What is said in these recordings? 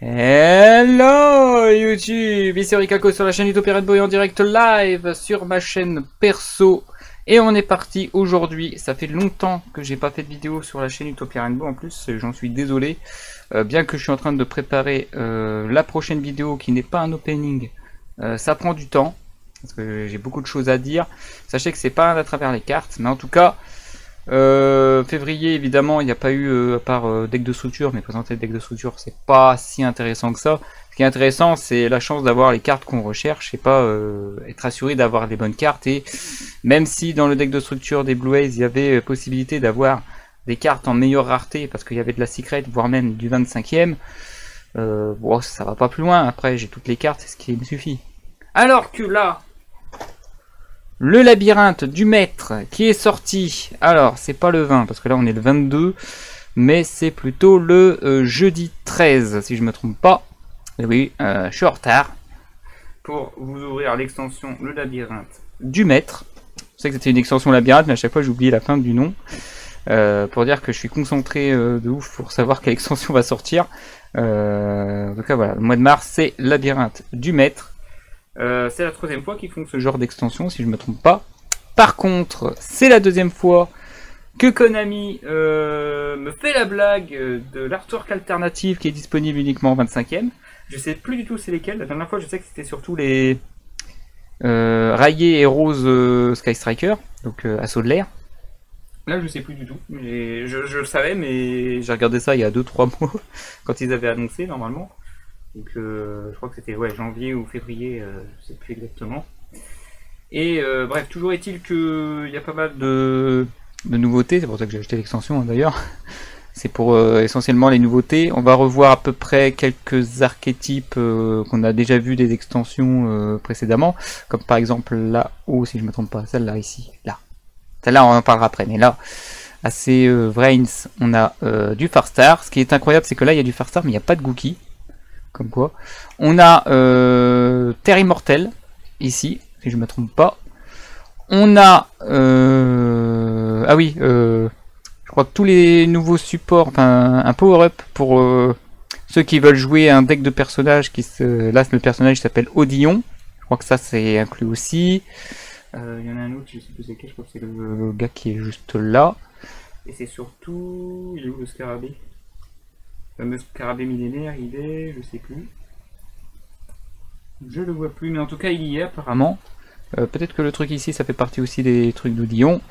Hello YouTube, ici Rikako sur la chaîne Utopia Red Boy en direct live sur ma chaîne perso. Et on est parti aujourd'hui. Ça fait longtemps que j'ai pas fait de vidéo sur la chaîne Utopia Red Boy en plus, j'en suis désolé. Bien que je suis en train de préparer la prochaine vidéo qui n'est pas un opening, ça prend du temps parce que j'ai beaucoup de choses à dire. Sachez que c'est pas à travers les cartes, mais en tout cas février évidemment il n'y a pas eu à part deck de structure, mais présenter le deck de structure c'est pas si intéressant que ça. Ce qui est intéressant c'est la chance d'avoir les cartes qu'on recherche et pas être assuré d'avoir des bonnes cartes. Et même si dans le deck de structure des Blue Eyes il y avait possibilité d'avoir des cartes en meilleure rareté parce qu'il y avait de la secret voire même du 25e, bon, ça va pas plus loin. Après j'ai toutes les cartes, c'est ce qui me suffit. Alors que là le labyrinthe du maître qui est sorti, alors c'est pas le 20 parce que là on est le 22, mais c'est plutôt le jeudi 13 si je me trompe pas. Et oui, je suis en retard pour vous ouvrir l'extension le labyrinthe du maître. Je sais que c'était une extension labyrinthe, mais à chaque fois j'ai oublié la fin du nom, pour dire que je suis concentré de ouf pour savoir quelle extension va sortir. En tout cas voilà, le mois de mars c'est labyrinthe du maître. C'est la troisième fois qu'ils font ce genre d'extension si je me trompe pas. Par contre c'est la deuxième fois que Konami me fait la blague de l'artwork alternative qui est disponible uniquement en 25e. Je sais plus du tout c'est lesquels. La dernière fois je sais que c'était surtout les Rayé et Rose Sky Striker, donc assaut de l'air. Là je sais plus du tout, mais je le savais, mais j'ai regardé ça il y a 2-3 mois quand ils avaient annoncé normalement. Donc je crois que c'était ouais, janvier ou février, je sais plus exactement. Et bref, toujours est-il qu'il y a pas mal de nouveautés, c'est pour ça que j'ai acheté l'extension hein, d'ailleurs. C'est pour essentiellement les nouveautés. On va revoir à peu près quelques archétypes qu'on a déjà vu des extensions précédemment, comme par exemple là-haut, si je me trompe pas, celle-là ici, là. Celle-là on en parlera après, mais là, assez Vrains, on a du Farstar. Ce qui est incroyable, c'est que là il y a du Farstar, mais il n'y a pas de Gookie. Comme quoi, on a Terre Immortelle ici, si je me trompe pas. On a ah oui, je crois que tous les nouveaux supports, enfin un power-up pour ceux qui veulent jouer un deck de personnages qui se. Là, le personnage s'appelle Odillon. Je crois que ça c'est inclus aussi. Il y en a un autre, je sais plus c'est quel, je crois que c'est le gars qui est juste là. Et c'est surtout. Il est où le scarabée? Le fameux scarabée millénaire, il est, je sais plus. Je le vois plus, mais en tout cas il y est apparemment. Peut-être que le truc ici ça fait partie aussi des trucs d'Odillon.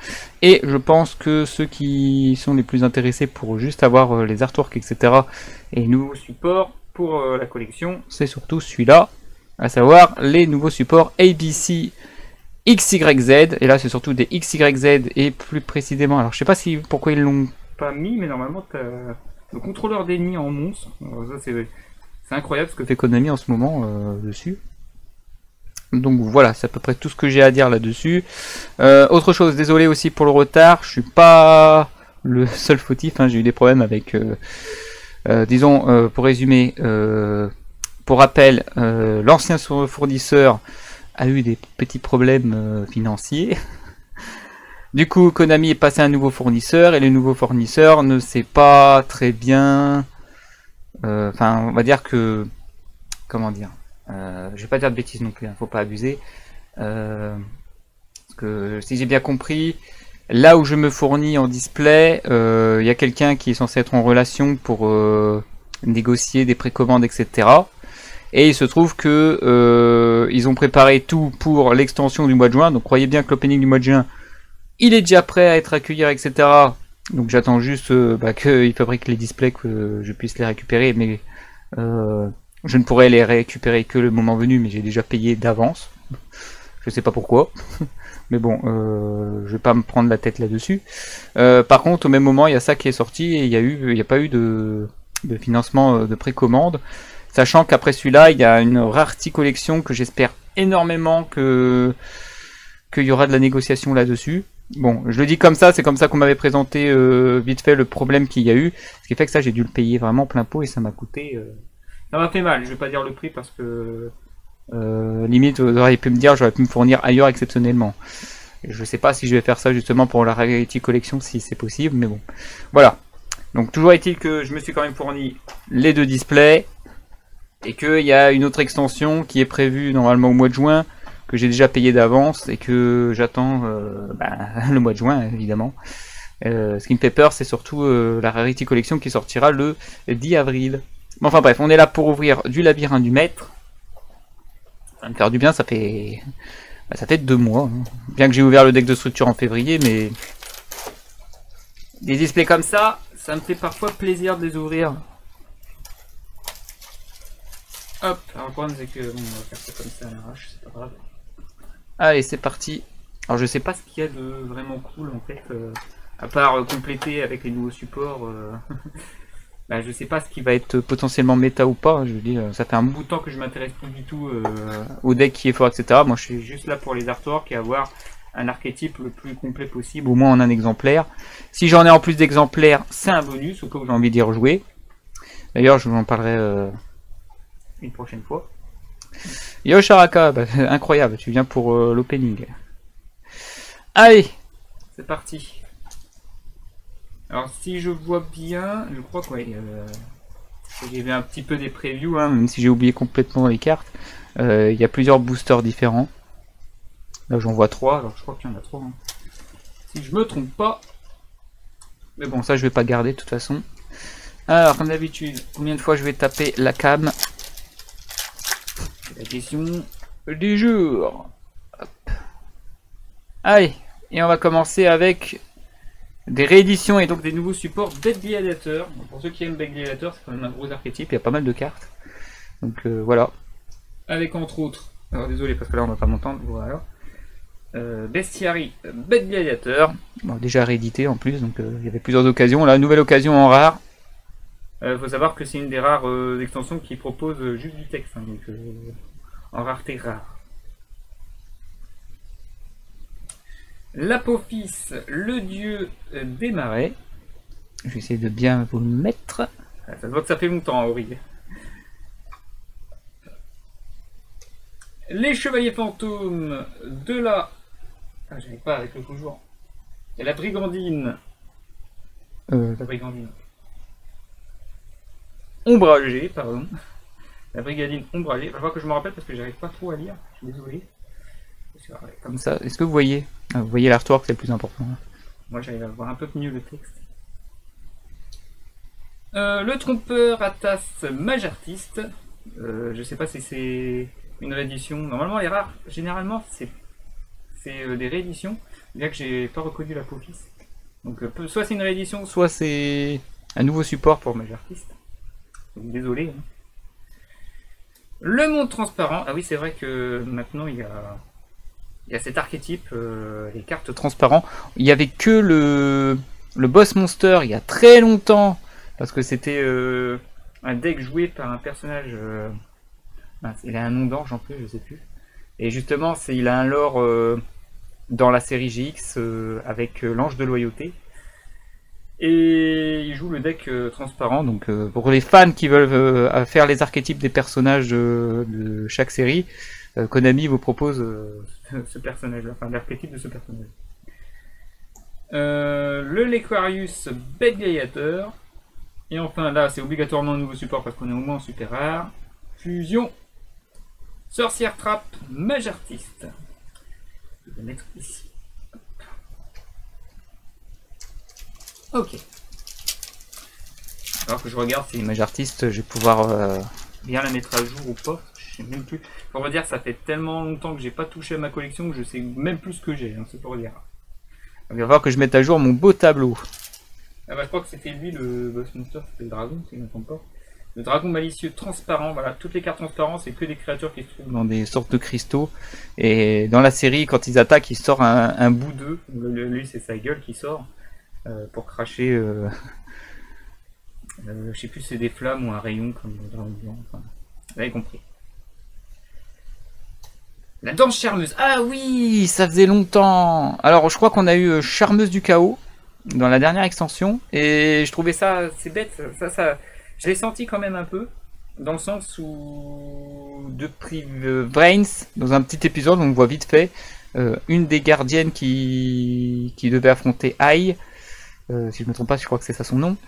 Et je pense que ceux qui sont les plus intéressés pour juste avoir les artworks etc. et nouveaux supports pour la collection, c'est surtout celui-là, à savoir les nouveaux supports ABC XYZ. Et là c'est surtout des XYZ et plus précisément, alors je sais pas si pourquoi ils l'ont pas mis, mais normalement t'as le contrôleur d'ennemis en monstre. C'est incroyable ce que fait Konami en ce moment dessus. Donc voilà, c'est à peu près tout ce que j'ai à dire là-dessus. Autre chose, désolé aussi pour le retard, je suis pas le seul fautif, hein, j'ai eu des problèmes avec, disons, pour résumer, pour rappel, l'ancien fournisseur a eu des petits problèmes financiers. Du coup, Konami est passé à un nouveau fournisseur et le nouveau fournisseur ne sait pas très bien. Enfin, on va dire que. Comment dire, je vais pas dire de bêtises non plus, hein, faut pas abuser. Parce que si j'ai bien compris, là où je me fournis en display, il y a quelqu'un qui est censé être en relation pour négocier des précommandes, etc. Et il se trouve que ils ont préparé tout pour l'extension du mois de juin. Donc croyez bien que l'opening du mois de juin, il est déjà prêt à être accueilli, etc. Donc j'attends juste qu'il fabrique les displays, que je puisse les récupérer. Mais je ne pourrai les récupérer que le moment venu, mais j'ai déjà payé d'avance. Je sais pas pourquoi. Mais bon, je vais pas me prendre la tête là-dessus. Par contre, au même moment, il y a ça qui est sorti et il n'y a pas eu de financement de précommande. Sachant qu'après celui-là, il y a une Rarity Collection que j'espère énormément qu'il y aura de la négociation là-dessus. Bon, je le dis comme ça, c'est comme ça qu'on m'avait présenté vite fait le problème qu'il y a eu. Ce qui fait que ça, j'ai dû le payer vraiment plein pot et ça m'a coûté. Ça m'a fait mal, je vais pas dire le prix parce que limite, vous auriez pu me dire, j'aurais pu me fournir ailleurs exceptionnellement. Je sais pas si je vais faire ça justement pour la Rarity Collection, si c'est possible, mais bon. Voilà. Donc toujours est-il que je me suis quand même fourni les deux displays. Et qu'il y a une autre extension qui est prévue normalement au mois de juin, que j'ai déjà payé d'avance et que j'attends le mois de juin évidemment. Skin Paper, c'est surtout la Rarity Collection qui sortira le 10 avril. Bon, enfin bref, on est là pour ouvrir du labyrinthe du maître. Ça va me faire du bien, ça fait 2 mois. Hein. Bien que j'ai ouvert le deck de structure en février, mais des displays comme ça me fait parfois plaisir de les ouvrir. Hop, alors le problème c'est que bon, on va faire ça comme ça à l'arrache, c'est pas grave. Allez, c'est parti. Alors je sais pas ce qu'il y a de vraiment cool en fait, à part compléter avec les nouveaux supports. Bah, je sais pas ce qui va être potentiellement méta ou pas. Je veux dire, ça fait un bout de temps que je m'intéresse plus du tout au deck qui est fort, etc. Moi je suis juste là pour les artworks et avoir un archétype le plus complet possible, au moins en un exemplaire. Si j'en ai en plus d'exemplaires, c'est un bonus, au cas où j'ai envie d'y rejouer. D'ailleurs, je vous en parlerai une prochaine fois. Yo Sharaka, bah, incroyable, tu viens pour l'opening. Allez, c'est parti. Alors si je vois bien, je crois que j'ai vu un petit peu des previews, hein, même si j'ai oublié complètement les cartes. Il y a plusieurs boosters différents. Là j'en vois 3, alors je crois qu'il y en a 3. Hein. Si je me trompe pas. Mais bon, ça je vais pas garder de toute façon. Alors comme d'habitude, combien de fois je vais taper la cam? La question du jour. Hop. Allez, et on va commencer avec des rééditions et donc des nouveaux supports Bête Gladiateur. Pour ceux qui aiment Bête Gladiateur, c'est quand même un gros archétype, il y a pas mal de cartes. Donc voilà. Avec entre autres, alors désolé parce que là on va pas m'entendre, voilà. Bestiary Bête Gladiateur, bon, déjà réédité en plus, donc il y avait plusieurs occasions. Là, nouvelle occasion en rare. Faut savoir que c'est une des rares extensions qui propose juste du texte, hein, donc en rareté rare. L'Apophis, le dieu des marais. Je vais essayer de bien vous le mettre. Ça se voit que ça fait longtemps, Aurille. Les chevaliers fantômes de la... Ah, j'arrive pas avec le faux jour. Et la brigandine. La brigandine. Ombragée, pardon. La brigandine ombragée. Il va falloir que je me rappelle parce que j'arrive pas trop à lire. Je suis désolé. Comme ça, est-ce que vous voyez? Vous voyez l'artwork, c'est le plus important. Moi, j'arrive à voir un peu mieux le texte. Le trompeur Atas Mage Artiste. Je sais pas si c'est une réédition. Normalement, les rares, généralement, c'est des rééditions. Bien que j'ai pas reconnu l'Apophis. Donc, soit c'est une réédition, soit c'est un nouveau support pour Mage Artiste. Donc, désolé. Hein. Le monde transparent. Ah oui, c'est vrai que maintenant, il y a cet archétype, les cartes transparents. Il n'y avait que le boss monster il y a très longtemps, parce que c'était un deck joué par un personnage, il a un nom d'ange en plus, je sais plus. Et justement, il a un lore dans la série GX avec l'ange de loyauté. Et il joue le deck transparent, donc pour les fans qui veulent faire les archétypes des personnages de chaque série, Konami vous propose ce personnage, enfin l'archétype de ce personnage. Le Lequarius Bête Gladiateur. Et enfin là c'est obligatoirement un nouveau support parce qu'on est au moins en super rare. Fusion Sorcière Trappe Mage Artiste. Je vais mettre ici. Ok. Alors que je regarde si Mage Artiste, je vais pouvoir bien la mettre à jour ou pas. Je sais même plus. Pour dire, ça fait tellement longtemps que j'ai pas touché à ma collection que je sais même plus ce que j'ai. Hein, c'est pour dire. Il va falloir que je mette à jour mon beau tableau. Ah bah, je crois que c'était lui le boss monster, c'était le dragon, si je ne me trompe pas. Le dragon malicieux transparent, voilà, toutes les cartes transparentes, c'est que des créatures qui se trouvent dans des sortes de cristaux. Et dans la série, quand ils attaquent, il sort un bout d'eux. Lui, c'est sa gueule qui sort pour cracher. Je sais plus si c'est des flammes ou un rayon comme le dragon blanc. Enfin, vous avez compris. La danse charmeuse. Ah oui, ça faisait longtemps. Alors, je crois qu'on a eu Charmeuse du chaos dans la dernière extension. Et je trouvais ça, c'est bête. Ça, je l'ai senti quand même un peu. Dans le sens où, depuis Brains, dans un petit épisode, on voit vite fait une des gardiennes qui devait affronter Ai. Si je ne me trompe pas, je crois que c'est ça son nom.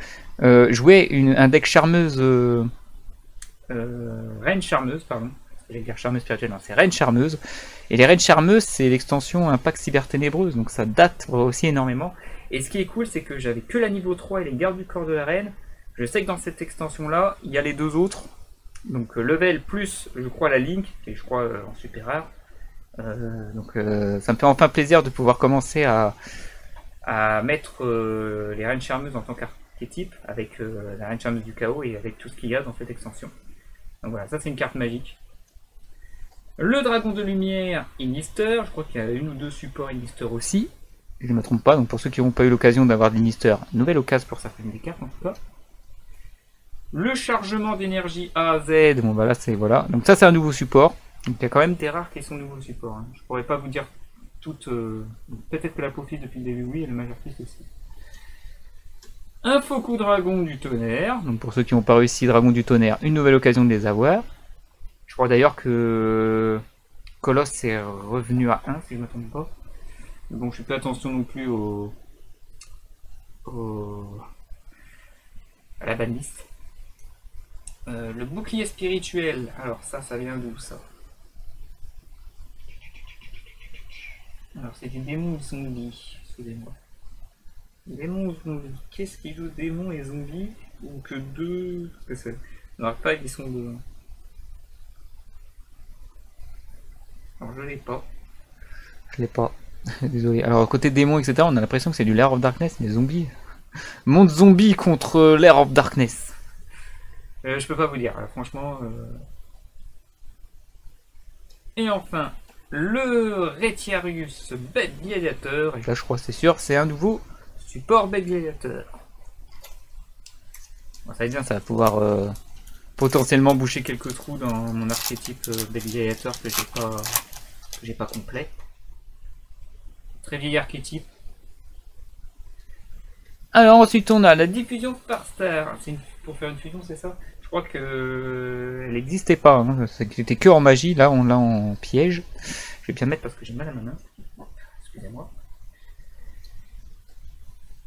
Jouait un deck charmeuse Reine Charmeuse, pardon. J'allais dire Charmeuse spirituelle, non, c'est Reine Charmeuse. Et les Reines Charmeuses, c'est l'extension Impact Cyber Ténébreuse, donc ça date aussi énormément. Et ce qui est cool, c'est que j'avais que la niveau 3 et les gardes du corps de la reine. Je sais que dans cette extension-là, il y a les deux autres. Donc level plus, je crois, la Link, qui est, je crois, en super rare. Donc ça me fait enfin plaisir de pouvoir commencer à mettre les Reines Charmeuses en tant qu'archétype, avec la Reine Charmeuse du Chaos et avec tout ce qu'il y a dans cette extension. Donc voilà, ça c'est une carte magique. Le Dragon de Lumière, Inister, je crois qu'il y a une ou deux supports Inister aussi, je ne me trompe pas, donc pour ceux qui n'ont pas eu l'occasion d'avoir de l'Inister, nouvelle occasion pour certaines des cartes en tout cas. Le chargement d'énergie A à Z, bon bah là c'est voilà, donc ça c'est un nouveau support, donc il y a quand même des rares qui sont nouveaux supports, hein. Je pourrais pas vous dire toutes, peut-être que la Peau Fils depuis le début oui, et le Major Fils aussi. Un Faucon Dragon du Tonnerre, donc pour ceux qui n'ont pas réussi Dragon du Tonnerre, une nouvelle occasion de les avoir. Je crois d'ailleurs que Colosse est revenu à 1 si je ne me trompe pas. Bon, je fais pas attention non plus à la banliste. Le bouclier spirituel, alors ça vient d'où ça? Alors c'est des démons et zombies, excusez-moi. Démons ou zombies? Qu'est-ce qui joue démons et zombies? Ou que deux? Parce que c'est. Non, pas ils sont deux. Alors je l'ai pas. Je l'ai pas. Désolé. Alors côté démons, etc., on a l'impression que c'est du Lair of Darkness, mais zombies. Monde zombie contre Lair of Darkness. Je peux pas vous dire, franchement. Et enfin, le Retiarius Bête Gladiateur. Et là, je crois c'est sûr, c'est un nouveau support Bête Gladiateur. Bon, ça va être bien, ça va pouvoir potentiellement boucher quelques trous dans mon archétype Bête Gladiateur que j'ai pas complet. Très vieil archétype. Alors ensuite on a la diffusion par star. Pour faire une fusion, c'est ça? Je crois que elle n'existait pas. Hein. C'était que en magie. Là on l'a en piège. Je vais bien mettre parce que j'ai mal à ma main. Excusez-moi.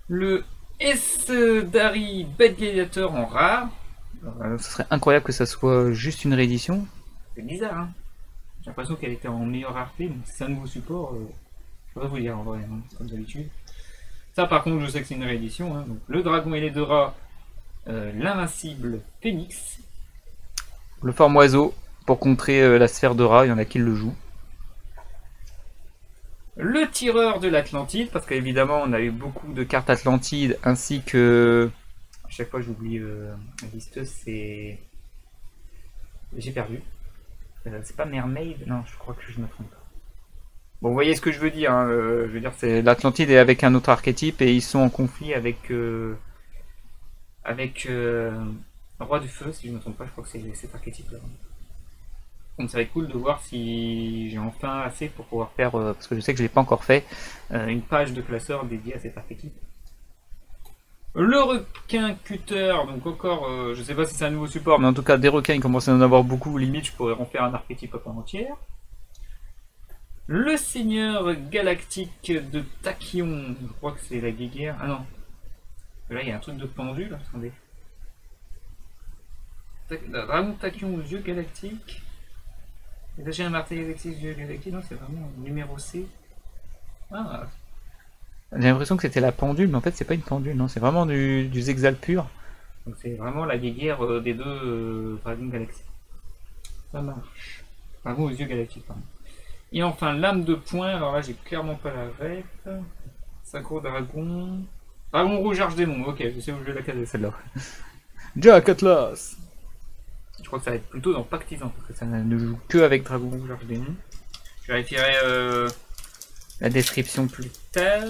Le S-Dari Bête Gladiateur en rare. Ce serait incroyable que ça soit juste une réédition. C'est bizarre, hein. J'ai l'impression qu'elle était en meilleure rareté, donc c'est un nouveau support. Je peux pas vous dire en vrai, hein, comme d'habitude. Ça par contre je sais que c'est une réédition. Hein. Donc, le dragon et les deux rats, l'invincible Phénix. Le forme oiseau, pour contrer la sphère de rat, il y en a qui le jouent. Le tireur de l'Atlantide, parce qu'évidemment on a eu beaucoup de cartes Atlantide, ainsi que... À chaque fois j'oublie la listeuse, c'est... J'ai perdu. C'est pas Mermaid? Non, je crois que je me trompe. Bon, vous voyez ce que je veux dire, hein, je veux dire, c'est l'Atlantide est avec un autre archétype et ils sont en conflit avec Roi du Feu, si je ne me trompe pas, je crois que c'est cet archétype-là. Donc ça va être cool de voir si j'ai enfin assez pour pouvoir faire, parce que je sais que je l'ai pas encore fait, une page de classeur dédiée à cet archétype. Le requin cutter, donc encore, je sais pas si c'est un nouveau support, mais en tout cas des requins, il commence à en avoir beaucoup, limite je pourrais en faire un archétype à part entière. Le seigneur galactique de Tachyon, je crois que c'est la guéguerre. Ah non, là il y a un truc de pendule, attendez. Dragon Tachyon aux yeux galactiques. J'ai un marteau galactique, yeux galactiques, non c'est vraiment numéro C. Ah. J'ai l'impression que c'était la pendule, mais en fait c'est pas une pendule, non, c'est vraiment du Zexal pur. Donc c'est vraiment la guéguerre des deux dragons galactiques. Ça marche. Dragon aux yeux galactiques, pardon. Et enfin, lame de poing, alors là j'ai clairement pas la ref. Synchro dragon. Dragon rouge arche-démon, ok, je sais où je vais la caser celle-là. Jack Atlas. Je crois que ça va être plutôt dans Pactisan, parce que ça ne joue que avec dragon rouge arche-démon. Je vérifierai la description plus tard.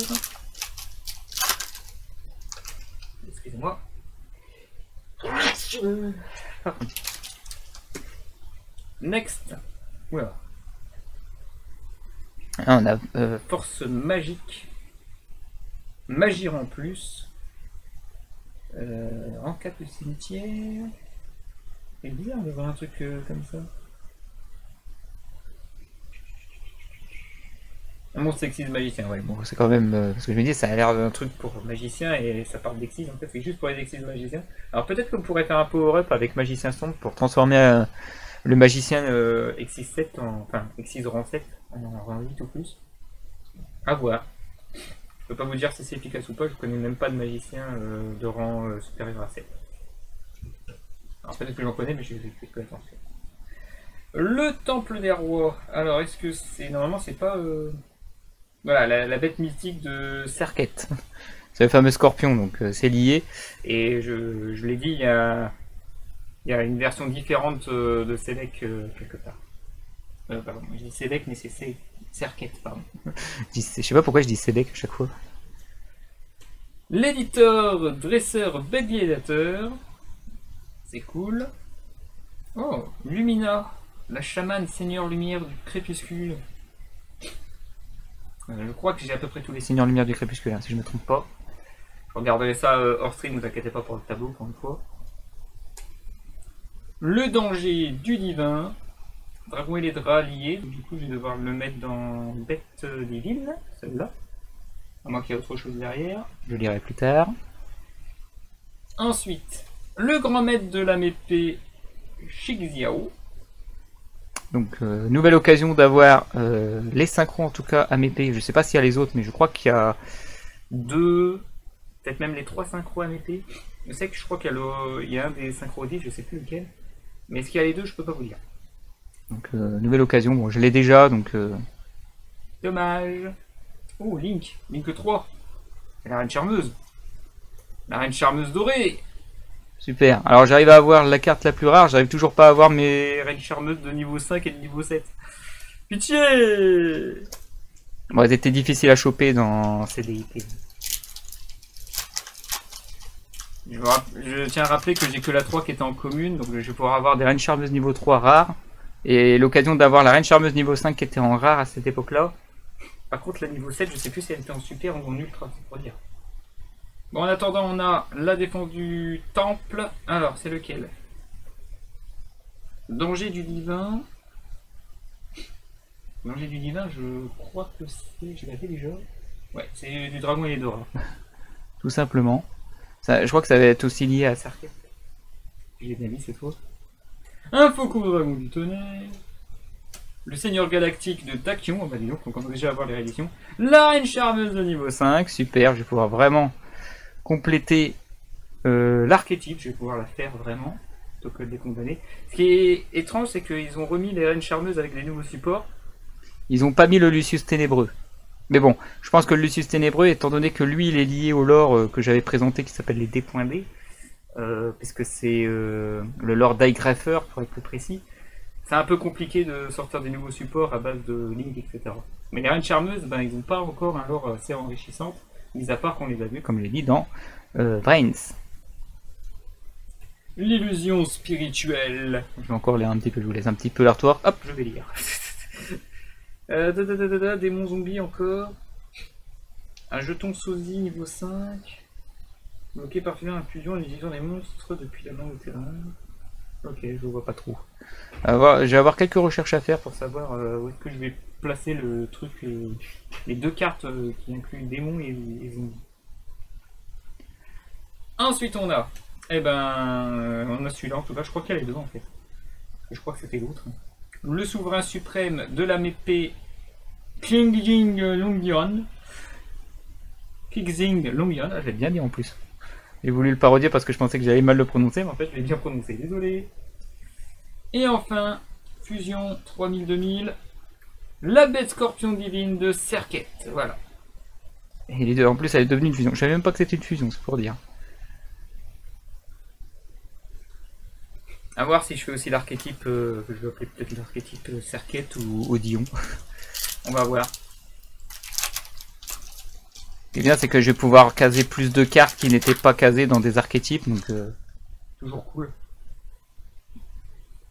Excusez-moi. Next. Voilà. Ah, on a force magique, magie en plus, en 4 de cimetière. C'est bizarre de voir un truc comme ça. monstre sexiste magicien, ouais. Bon, c'est quand même. Parce que je me dis, ça a l'air d'un truc pour magicien et ça parle d'exis. En fait, c'est juste pour les exis magiciens. Alors peut-être qu'on pourrait faire un power-up avec magicien sombre pour transformer le magicien exis 7 enfin, exis rang 7 en rang 8 ou plus. À voir. Je peux pas vous dire si c'est efficace ou pas, je connais même pas de magicien de rang supérieur à 7. Alors peut-être que j'en connais, mais je vais plus attention. Le temple des rois. Alors est-ce que c'est. Normalement c'est pas. Voilà, la bête mystique de Serket. C'est le fameux scorpion, donc c'est lié. Et je l'ai dit, il y a une version différente de Selec quelque part. Pardon, je dis Selec, mais c'est Serket, pardon. Je sais pas pourquoi je dis Selec à chaque fois. L'éditeur, dresseur, bélier-dateur. C'est cool. Oh, Lumina, la chamane seigneur lumière du crépuscule. Je crois que j'ai à peu près tous les seigneurs lumière du crépuscule, hein, si je me trompe pas. Je regarderai ça hors stream, ne vous inquiétez pas pour le tableau, pour une fois. Le danger du divin. Dragon et les draps liés, donc du coup je vais devoir le mettre dans bête divine, celle-là. À moins qu'il y ait autre chose derrière, je lirai plus tard. Ensuite, le grand maître de la mépée, Shigxiao. Donc nouvelle occasion d'avoir les synchros en tout cas à mépée. Je sais pas s'il y a les autres, mais je crois qu'il y a 2, peut-être même les 3 synchros à mépée. Je sais que je crois qu'il y a un des synchros 10, je sais plus lequel. Mais est-ce qu'il y a les deux, je peux pas vous dire. Donc nouvelle occasion, bon je l'ai déjà donc dommage. Oh Link 3. C'est la reine charmeuse. La reine charmeuse dorée. Super. Alors j'arrive à avoir la carte la plus rare, j'arrive toujours pas à avoir mes reines charmeuses de niveau 5 et de niveau 7. Pitié. Bon, elles étaient difficiles à choper dans CDIP. Je tiens à rappeler que j'ai que la 3 qui était en commune, donc je vais pouvoir avoir des reines charmeuses niveau 3 rares. Et l'occasion d'avoir la reine charmeuse niveau 5 qui était en rare à cette époque-là. Par contre, la niveau 7, je sais plus si elle était en super ou en ultra, c'est pour dire. Bon, en attendant, on a la défense du temple. Alors, c'est lequel? Danger du divin. Danger du divin, je crois que c'est... Je l'avais déjà. Ouais, c'est du dragon et les Dora. Tout simplement. Ça, je crois que ça va être aussi lié à Serket. J'ai bien dit, c'est faux. Un faucon dragon du tonnerre. Le seigneur galactique de Tachyon, oh bah dis donc, on commence déjà à avoir les rééditions. La reine charmeuse de niveau 5, super, je vais pouvoir vraiment compléter l'archétype, je vais pouvoir la faire vraiment, plutôt que de les condamner. Ce qui est étrange, c'est qu'ils ont remis les reines charmeuses avec les nouveaux supports. Ils n'ont pas mis le Lucius ténébreux. Mais bon, je pense que le Lucius ténébreux, étant donné que lui, il est lié au lore que j'avais présenté, qui s'appelle les D.D, puisque c'est le lore d'Igrafer, pour être plus précis. C'est un peu compliqué de sortir des nouveaux supports à base de Link, etc. Mais les reines charmeuses, ben, ils n'ont pas encore un lore assez enrichissant, mis à part qu'on les a vus, comme je l'ai dit, dans Brains. L'illusion spirituelle. Je vais encore lire un petit peu, je vous laisse un petit peu l'artwork. Hop, je vais lire. Démon zombie encore. Un jeton sosie niveau 5. Bloqué par infusion en utilisant les monstres depuis la main au terrain. Ok, je vois pas trop. Je vais avoir quelques recherches à faire pour savoir où est-ce que je vais placer le truc, les deux cartes qui incluent démon et zombie. Ensuite on a, on a celui-là en tout cas, je crois qu'il y a les deux en fait. Je crois que c'était l'autre. Le souverain suprême de la mépée Qingxing Longyan. Qingxing Longyan, je l'ai bien dit en plus. J'ai voulu le parodier parce que je pensais que j'allais mal le prononcer, mais en fait je l'ai bien prononcé, désolé. Et enfin, fusion 3000-2000, la bête scorpion divine de Serket, voilà. Et les deux, en plus elle est devenue une fusion, je savais même pas que c'était une fusion, c'est pour dire. A voir si je fais aussi l'archétype, que je vais appeler peut-être l'archétype Serket ou Odillon. On va voir. Ce qui est bien, c'est que je vais pouvoir caser plus de cartes qui n'étaient pas casées dans des archétypes, donc toujours cool.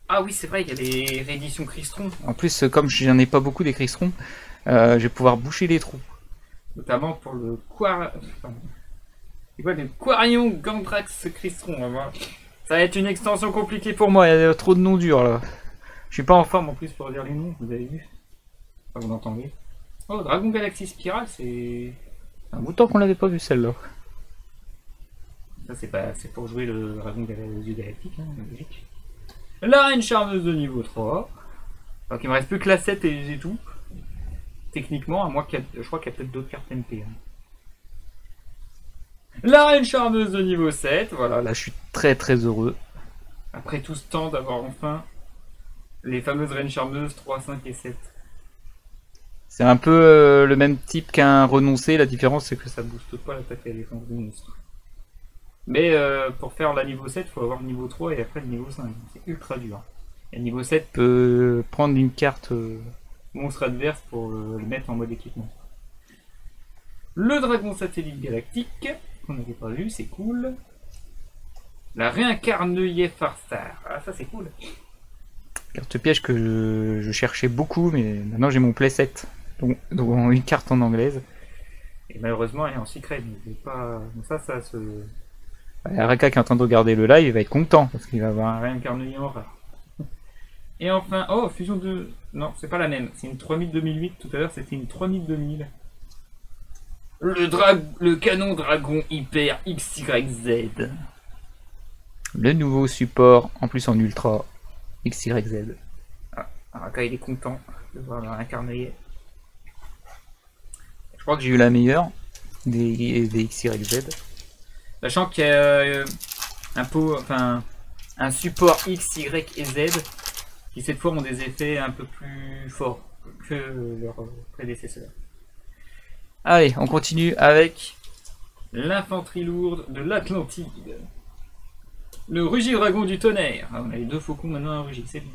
Ah oui, c'est vrai, il y a les rééditions Crystron. En plus, comme je n'en ai pas beaucoup des Crystron, je vais pouvoir boucher les trous. Notamment pour le Quarion Gandrax Crystron. Ça va être une extension compliquée pour moi, il y a trop de noms durs là. Je suis pas en forme en plus pour dire les noms, vous avez vu. Enfin, vous l'entendez. Oh, Dragon Galaxy Spiral, c'est un bout de temps qu'on l'avait pas vu celle-là. Ça, c'est pour jouer le Dragon Galactique, hein, logique. La Reine Charmeuse de niveau 3. Donc il me reste plus que la 7 et j'ai tout. Techniquement, à moins qu'il y a, je crois qu'il y a peut-être d'autres cartes MP. Hein. La Reine Charmeuse de niveau 7. Voilà, là je suis très très heureux. Après tout ce temps d'avoir enfin les fameuses Reines Charmeuses 3, 5 et 7. C'est un peu le même type qu'un renoncé, la différence c'est que ça booste pas l'attaque et la défense du monstre. Mais pour faire la niveau 7, il faut avoir le niveau 3 et après le niveau 5. C'est ultra dur. Et le niveau 7 peut prendre une carte monstre adverse pour le mettre en mode équipement. Le dragon satellite galactique, qu'on n'avait pas vu, c'est cool. La réincarneuille Farstar, ah ça c'est cool. Carte piège que je cherchais beaucoup, mais maintenant j'ai mon playset. Donc une carte en anglaise. Et malheureusement elle est en secret, donc pas... ça se... Araka qui est en train de regarder le live, il va être content, parce qu'il va avoir un réincarneuille en rare. Et enfin, oh, fusion de... Non, c'est pas la même, c'est une 3000 2008, tout à l'heure c'était une 3000 2000. Le canon dragon hyper XYZ. Le nouveau support, en plus en ultra, XYZ. Ah, Araka il est content de voir le réincarneuille. Je crois que j'ai eu la meilleure des XYZ. Sachant qu'il y a un support X, Y et Z qui cette fois ont des effets un peu plus forts que leurs prédécesseurs. Allez, on continue avec l'infanterie lourde de l'Atlantide. Le rugit dragon du tonnerre. Ah, on a les deux faucons maintenant un rugit, c'est bien.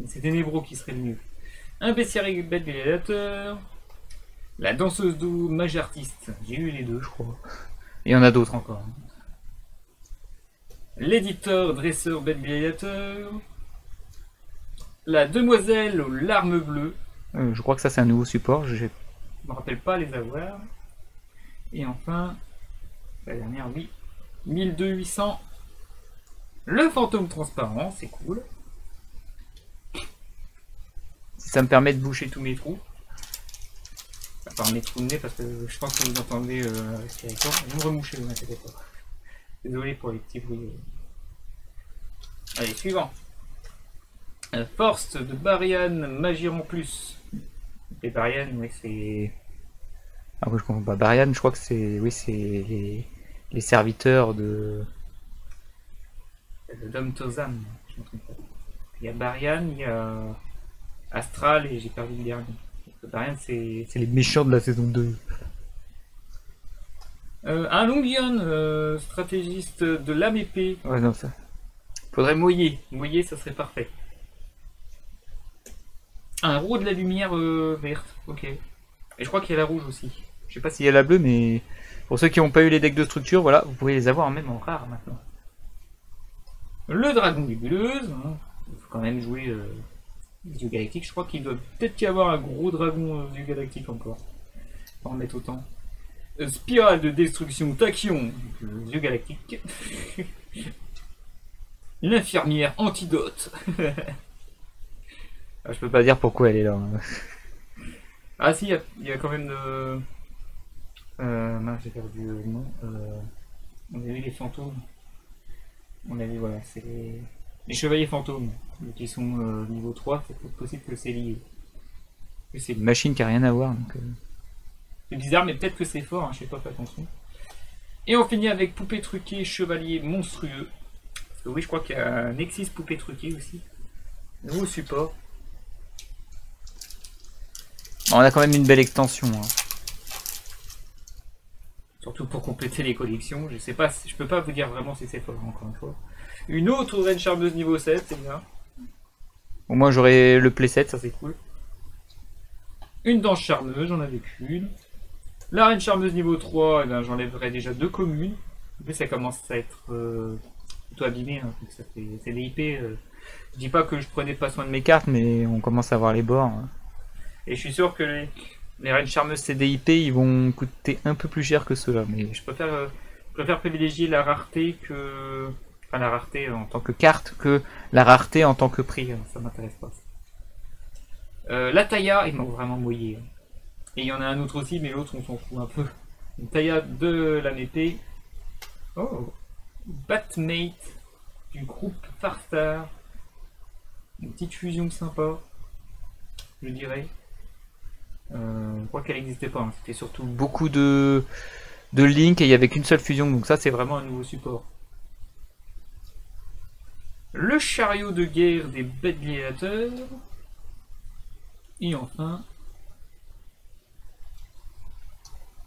C'est Ténébro qui serait le mieux. Un bestiaire bête gladiateur. La danseuse d'eau mage artiste. J'ai eu les deux, je crois. Et il y en a d'autres encore. L'éditeur dresseur bête gladiateur. La demoiselle aux larmes bleues. Je crois que ça c'est un nouveau support, je ne me rappelle pas les avoir. Et enfin, la dernière, oui, 1200. Le fantôme transparent, c'est cool. Ça me permet de boucher tous mes trous. À part mes trous de nez, parce que je pense que vous entendez le respirateur. Vous me remouchez, vous inquiétez pas. Désolé pour les petits bruits. Allez, suivant. Force de Barian, Magie en plus. Les Barian, oui, c'est... Ah oui, je comprends pas. Barian, je crois que c'est... Oui, c'est les serviteurs de... Dom Tozam. Il y a Barian, il y a Astral et j'ai perdu le dernier. Barian, c'est les méchants de la saison 2. Un Longion, stratégiste de l'âme épée. Ouais, non, ça. Faudrait mouiller. Mouiller, ça serait parfait. Un rouge de la lumière verte. Ok. Et je crois qu'il y a la rouge aussi. Je sais pas s'il y a la bleue, mais pour ceux qui n'ont pas eu les decks de structure, voilà, vous pouvez les avoir même en rare maintenant. Le dragon nébuleuse. Hein. Il faut quand même jouer les yeux galactiques. Je crois qu'il doit peut-être y avoir un gros dragon yeux galactique encore. On va en mettre autant. Spirale de destruction tachyon, yeux galactiques. L'infirmière antidote. Ah, je peux pas dire pourquoi elle est là. Ah si, il y a quand même de... mince, j'ai perdu le nom. On a vu les fantômes. On a vu, voilà, c'est les chevaliers fantômes. Qui sont niveau 3, c'est possible que c'est lié. C'est une machine qui a rien à voir. C'est bizarre, mais peut-être que c'est fort, hein, je sais pas, fais attention. Et on finit avec poupée truquée, chevalier monstrueux. Parce que oui, je crois qu'il y a un Nexus poupée truquée aussi. Nouveau support. On a quand même une belle extension. Hein. Surtout pour compléter les collections. Je sais pas, je peux pas vous dire vraiment si c'est fort, encore une fois. Une autre reine charmeuse niveau 7, c'est bien. Au moins j'aurai le playset, ça c'est cool. Une danse charmeuse, j'en avais qu'une. La reine charmeuse niveau 3, eh ben, j'enlèverai déjà 2 communes. En plus ça commence à être plutôt abîmé. Hein, c'est des IP. Je dis pas que je prenais pas soin de mes cartes, mais on commence à voir les bords. Hein. Et je suis sûr que les reines charmeuses CDIP, ils vont coûter un peu plus cher que ceux-là. Mais je préfère privilégier la rareté que... Enfin la rareté en tant que carte que la rareté en tant que prix. Ça m'intéresse pas. La Taïa, ils m'ont vraiment mouillé. Et il y en a un autre aussi, mais l'autre on s'en fout un peu. Une Taya de la épée. Oh, Batmate du groupe Farstar. Une petite fusion sympa, je dirais. Je crois qu'elle n'existait pas, hein. C'était surtout beaucoup de Link et il n'y avait qu'une seule fusion, donc ça c'est vraiment un nouveau support. Le chariot de guerre des bêtes gladiateurs. Et enfin...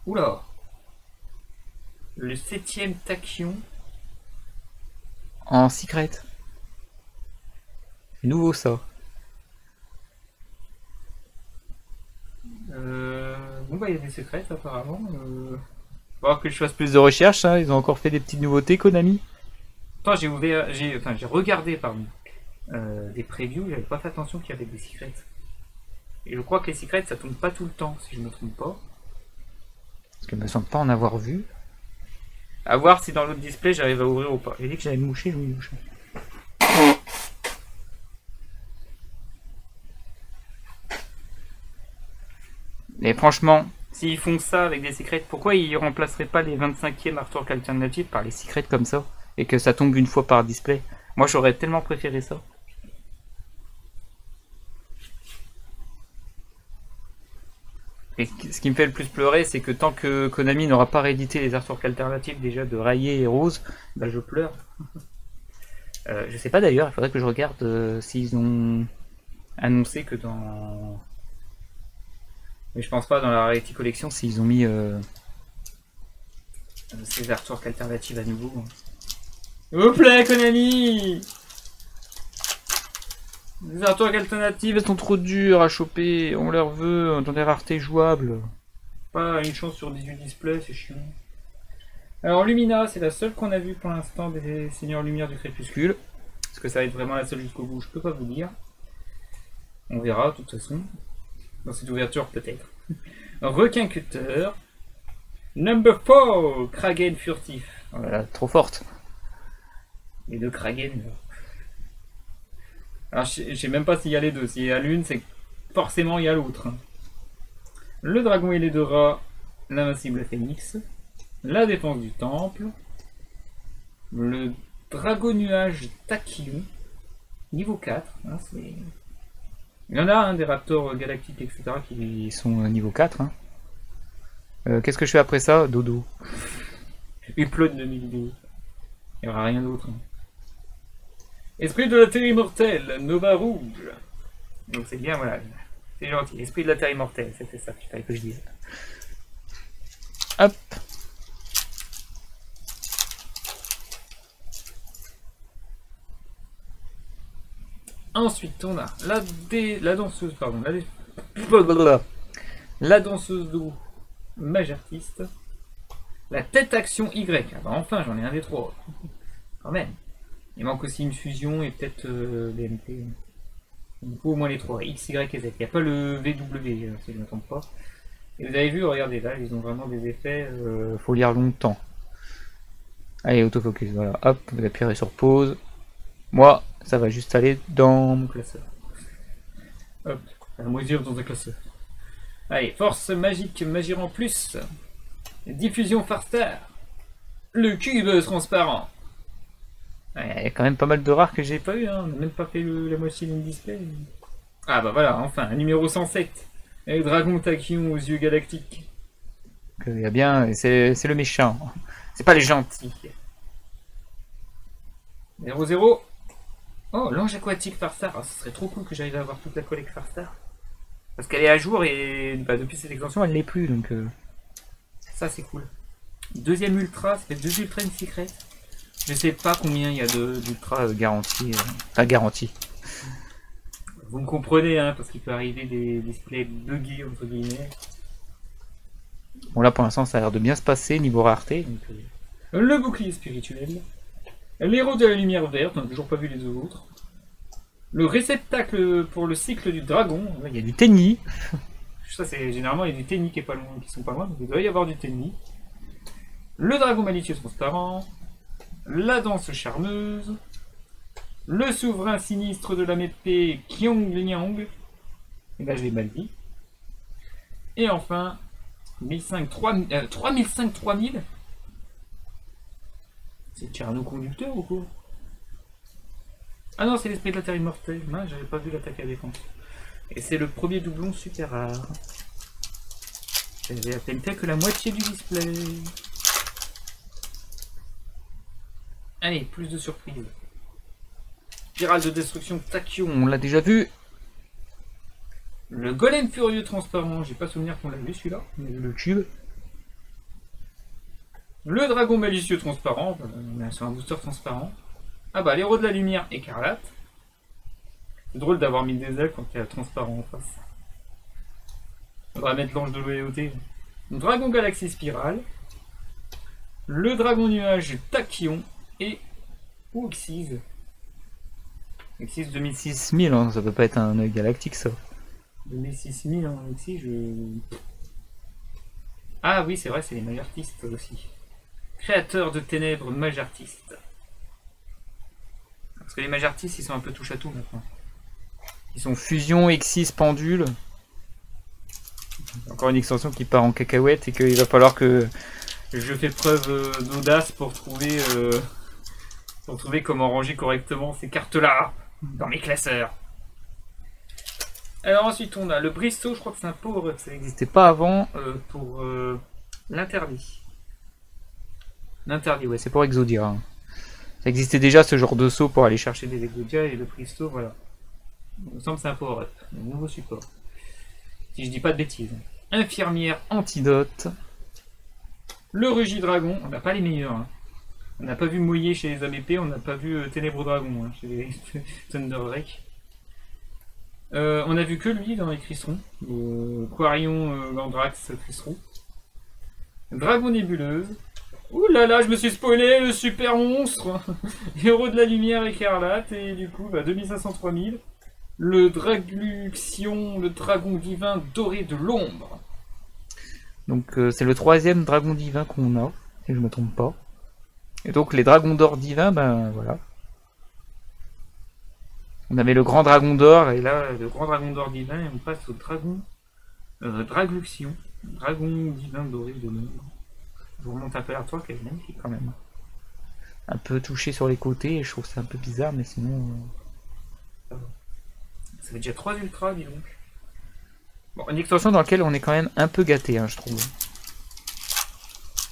Oula! Le 7ème tachyon en secret. C'est nouveau ça. Bon bah il y a des secrets apparemment. Faut voir que je fasse plus de recherches, hein. Ils ont encore fait des petites nouveautés Konami. Attends, j'ai regardé pardon, des previews, j'avais pas fait attention qu'il y avait des secrets. Et je crois que les secrets ça tombe pas tout le temps si je me trompe pas. Parce que me semble pas en avoir vu. A voir si dans l'autre display j'arrive à ouvrir ou pas. J'ai dit que j'avais mouché, je vais moucher. Mais franchement, s'ils font ça avec des secrets, pourquoi ils remplaceraient pas les 25e artwork alternatifs par les secrets comme ça? Et que ça tombe une fois par display? Moi j'aurais tellement préféré ça. Et ce qui me fait le plus pleurer, c'est que tant que Konami n'aura pas réédité les artworks alternatifs déjà de Rayé et Rose, bah je pleure. Je sais pas d'ailleurs, il faudrait que je regarde s'ils ont annoncé que dans... Mais je pense pas dans la Rarity Collection s'ils ont mis ces artworks alternatifs à nouveau. S'il vous plaît Konami! Les artworks alternatives elles sont trop dures à choper, on leur veut dans des raretés jouables. Pas une chance sur 18 displays, c'est chiant. Alors Lumina, c'est la seule qu'on a vue pour l'instant des Seigneurs Lumière du Crépuscule. Est-ce que ça va être vraiment la seule jusqu'au bout? Je peux pas vous dire. On verra de toute façon. Dans cette ouverture peut-être. Requin Cutter. Number 4, Kragen Furtif. Voilà, trop forte. Les deux Kragen. Alors je sais même pas s'il y a les deux. S'il y a l'une, c'est forcément il y a l'autre. Le dragon et les deux rats. L'invincible phénix. La défense du temple. Le dragon nuage Tachyon. Niveau 4. Hein, c'est... Il y en a hein, des raptors galactiques, etc. qui sont niveau 4. Hein. Qu'est-ce que je fais après ça? Dodo. Upload de mes vidéos. Il n'y aura rien d'autre. Hein. Esprit de la terre immortelle, Nova Rouge. Donc c'est bien, voilà. C'est gentil. Esprit de la terre immortelle, c'était ça qu'il fallait que je dise. Hop. Ensuite, on a la danseuse, pardon, la danseuse d'eau, mage artiste, la tête action Y. Ah bah enfin, j'en ai un des trois. Quand même. Il manque aussi une fusion et peut-être BMT. Il faut au moins les trois, X, Y et Z. Il n'y a pas le VW, si je ne me trompe pas. Et vous avez vu, regardez là, ils ont vraiment des effets. Faut lire longtemps. Allez, autofocus, voilà. Hop, vous appuyez sur pause. Moi, ça va juste aller dans mon classeur. Hop, à mesure dans un classeur. Allez, force magique, magie en plus. Diffusion Farstar. Le cube transparent. Il y a quand même pas mal de rares que j'ai pas eu, hein. On n'a même pas fait la moitié d'une display. Ah bah voilà, enfin, un numéro 107. Avec Dragon Tachyon aux yeux galactiques. Il y a bien, c'est le méchant. C'est pas les gentils. 0-0. Oh, l'ange aquatique Farstar. Ah, ce serait trop cool que j'arrive à avoir toute la collecte Farstar. Parce qu'elle est à jour et bah, depuis cette extension, elle l'est plus. Donc ça, c'est cool. Deuxième ultra, ça fait 2 ultra une secret. Je sais pas combien il y a d'ultra garantis. Enfin, garantis. Vous me comprenez, hein, parce qu'il peut arriver des displays buggés, entre guillemets. Bon, là, pour l'instant, ça a l'air de bien se passer niveau rareté. Donc, le bouclier spirituel. L'héros de la lumière verte, on n'a toujours pas vu les autres. Le réceptacle pour le cycle du dragon. Il y a du tennis. Ça, c'est généralement, il y a du tennis qui sont pas loin, donc il doit y avoir du tennis. Le dragon malicieux transparent. La danse charmeuse. Le souverain sinistre de la mépée Kyong Liang. Et là, je l'ai mal dit. Et enfin, 3000. C'est Tcherno-conducteur ou quoi? Ah non, c'est l'esprit de la terre immortelle. Mince, j'avais pas vu l'attaque à défense. Et c'est le premier doublon super rare. J'avais à peine fait que la moitié du display. Allez, plus de surprises. Spirale de destruction Tachyon, on l'a déjà vu. Le golem furieux transparent, j'ai pas souvenir qu'on l'a vu celui-là, mais le cube. Le dragon malicieux transparent, on est sur un booster transparent. Ah bah l'héros de la lumière écarlate. C'est drôle d'avoir mis des ailes quand il y a transparent en face. Faudra mettre l'ange de loyauté. Dragon galaxie spirale. Le dragon nuage Tachyon et Xyz. Xyz 2006-1000, hein, ça peut pas être un œil galactique ça. 2006-1000 en Xyz, Ah oui, c'est vrai, c'est les mages artistes aussi. Créateur de ténèbres, mage artiste. Parce que les mages artistes, ils sont un peu touche à tout maintenant. Ils sont fusion, Xyz, pendule. Encore une extension qui part en cacahuète et qu'il va falloir que je fais preuve d'audace pour trouver comment ranger correctement ces cartes-là dans mes classeurs. Alors ensuite on a le Bristow, je crois que c'est un power-up, ça n'existait pas avant pour l'interdit. L'interdit, ouais, c'est pour Exodia. Hein. Ça existait déjà ce genre de saut pour aller chercher des Exodia et le Bristow, voilà. Il me semble que c'est un power-up, un nouveau support. Si je dis pas de bêtises. Infirmière antidote. Le Rugis Dragon, on n'a pas les meilleurs. Hein. On n'a pas vu Mouiller chez les ABP, on n'a pas vu Ténébreux Dragon hein, chez les Thunderdrake. On a vu que lui dans les Crisserons. Quarion Gandrax Crisseron. Dragon Nébuleuse. Ouh là là, je me suis spoilé, le super monstre. Héros de la lumière écarlate, et du coup, 2500-3000. Le Dragluxion, le dragon divin doré de l'ombre. Donc c'est le troisième dragon divin qu'on a, si je me trompe pas. Et donc les dragons d'or divins, ben voilà. On avait le grand dragon d'or, et là, le grand dragon d'or divin, et on passe au dragon Dragluxion, dragon divin doré de l'ombre. Je vous remonte un peu l'artwork, elle est magnifique quand même. Un peu touché sur les côtés, et je trouve ça un peu bizarre, mais sinon... Ça fait déjà 3 ultras, dis donc. Bon, une extension dans laquelle on est quand même un peu gâté, hein, je trouve.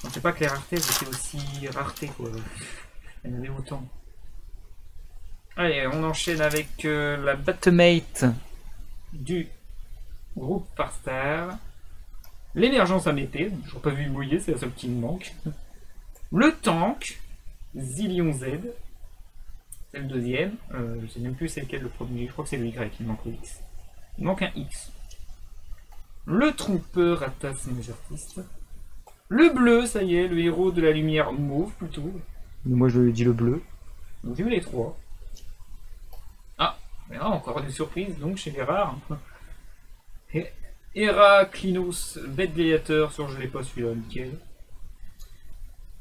On ne sait pas que les raretés étaient aussi raretés, quoi. Il y en avait autant. Allez, on enchaîne avec la Batmate du groupe Farstar. L'émergence à mété, je n'ai pas vu le mouiller, c'est la seule qui me manque. Le tank, Zillion Z. C'est le deuxième. Je sais même plus c'est lequel le premier. Je crois que c'est le Y, il manque le X. Il manque un X. Le trompeur Atas Mage Artiste. Le bleu, ça y est, le héros de la lumière mauve plutôt. Moi je dis le bleu. Donc j'ai vu les trois. Ah, mais là, encore des surprises donc chez les rares. Héraclinos, bête gladiateur, sur je l'ai pas celui-là, nickel.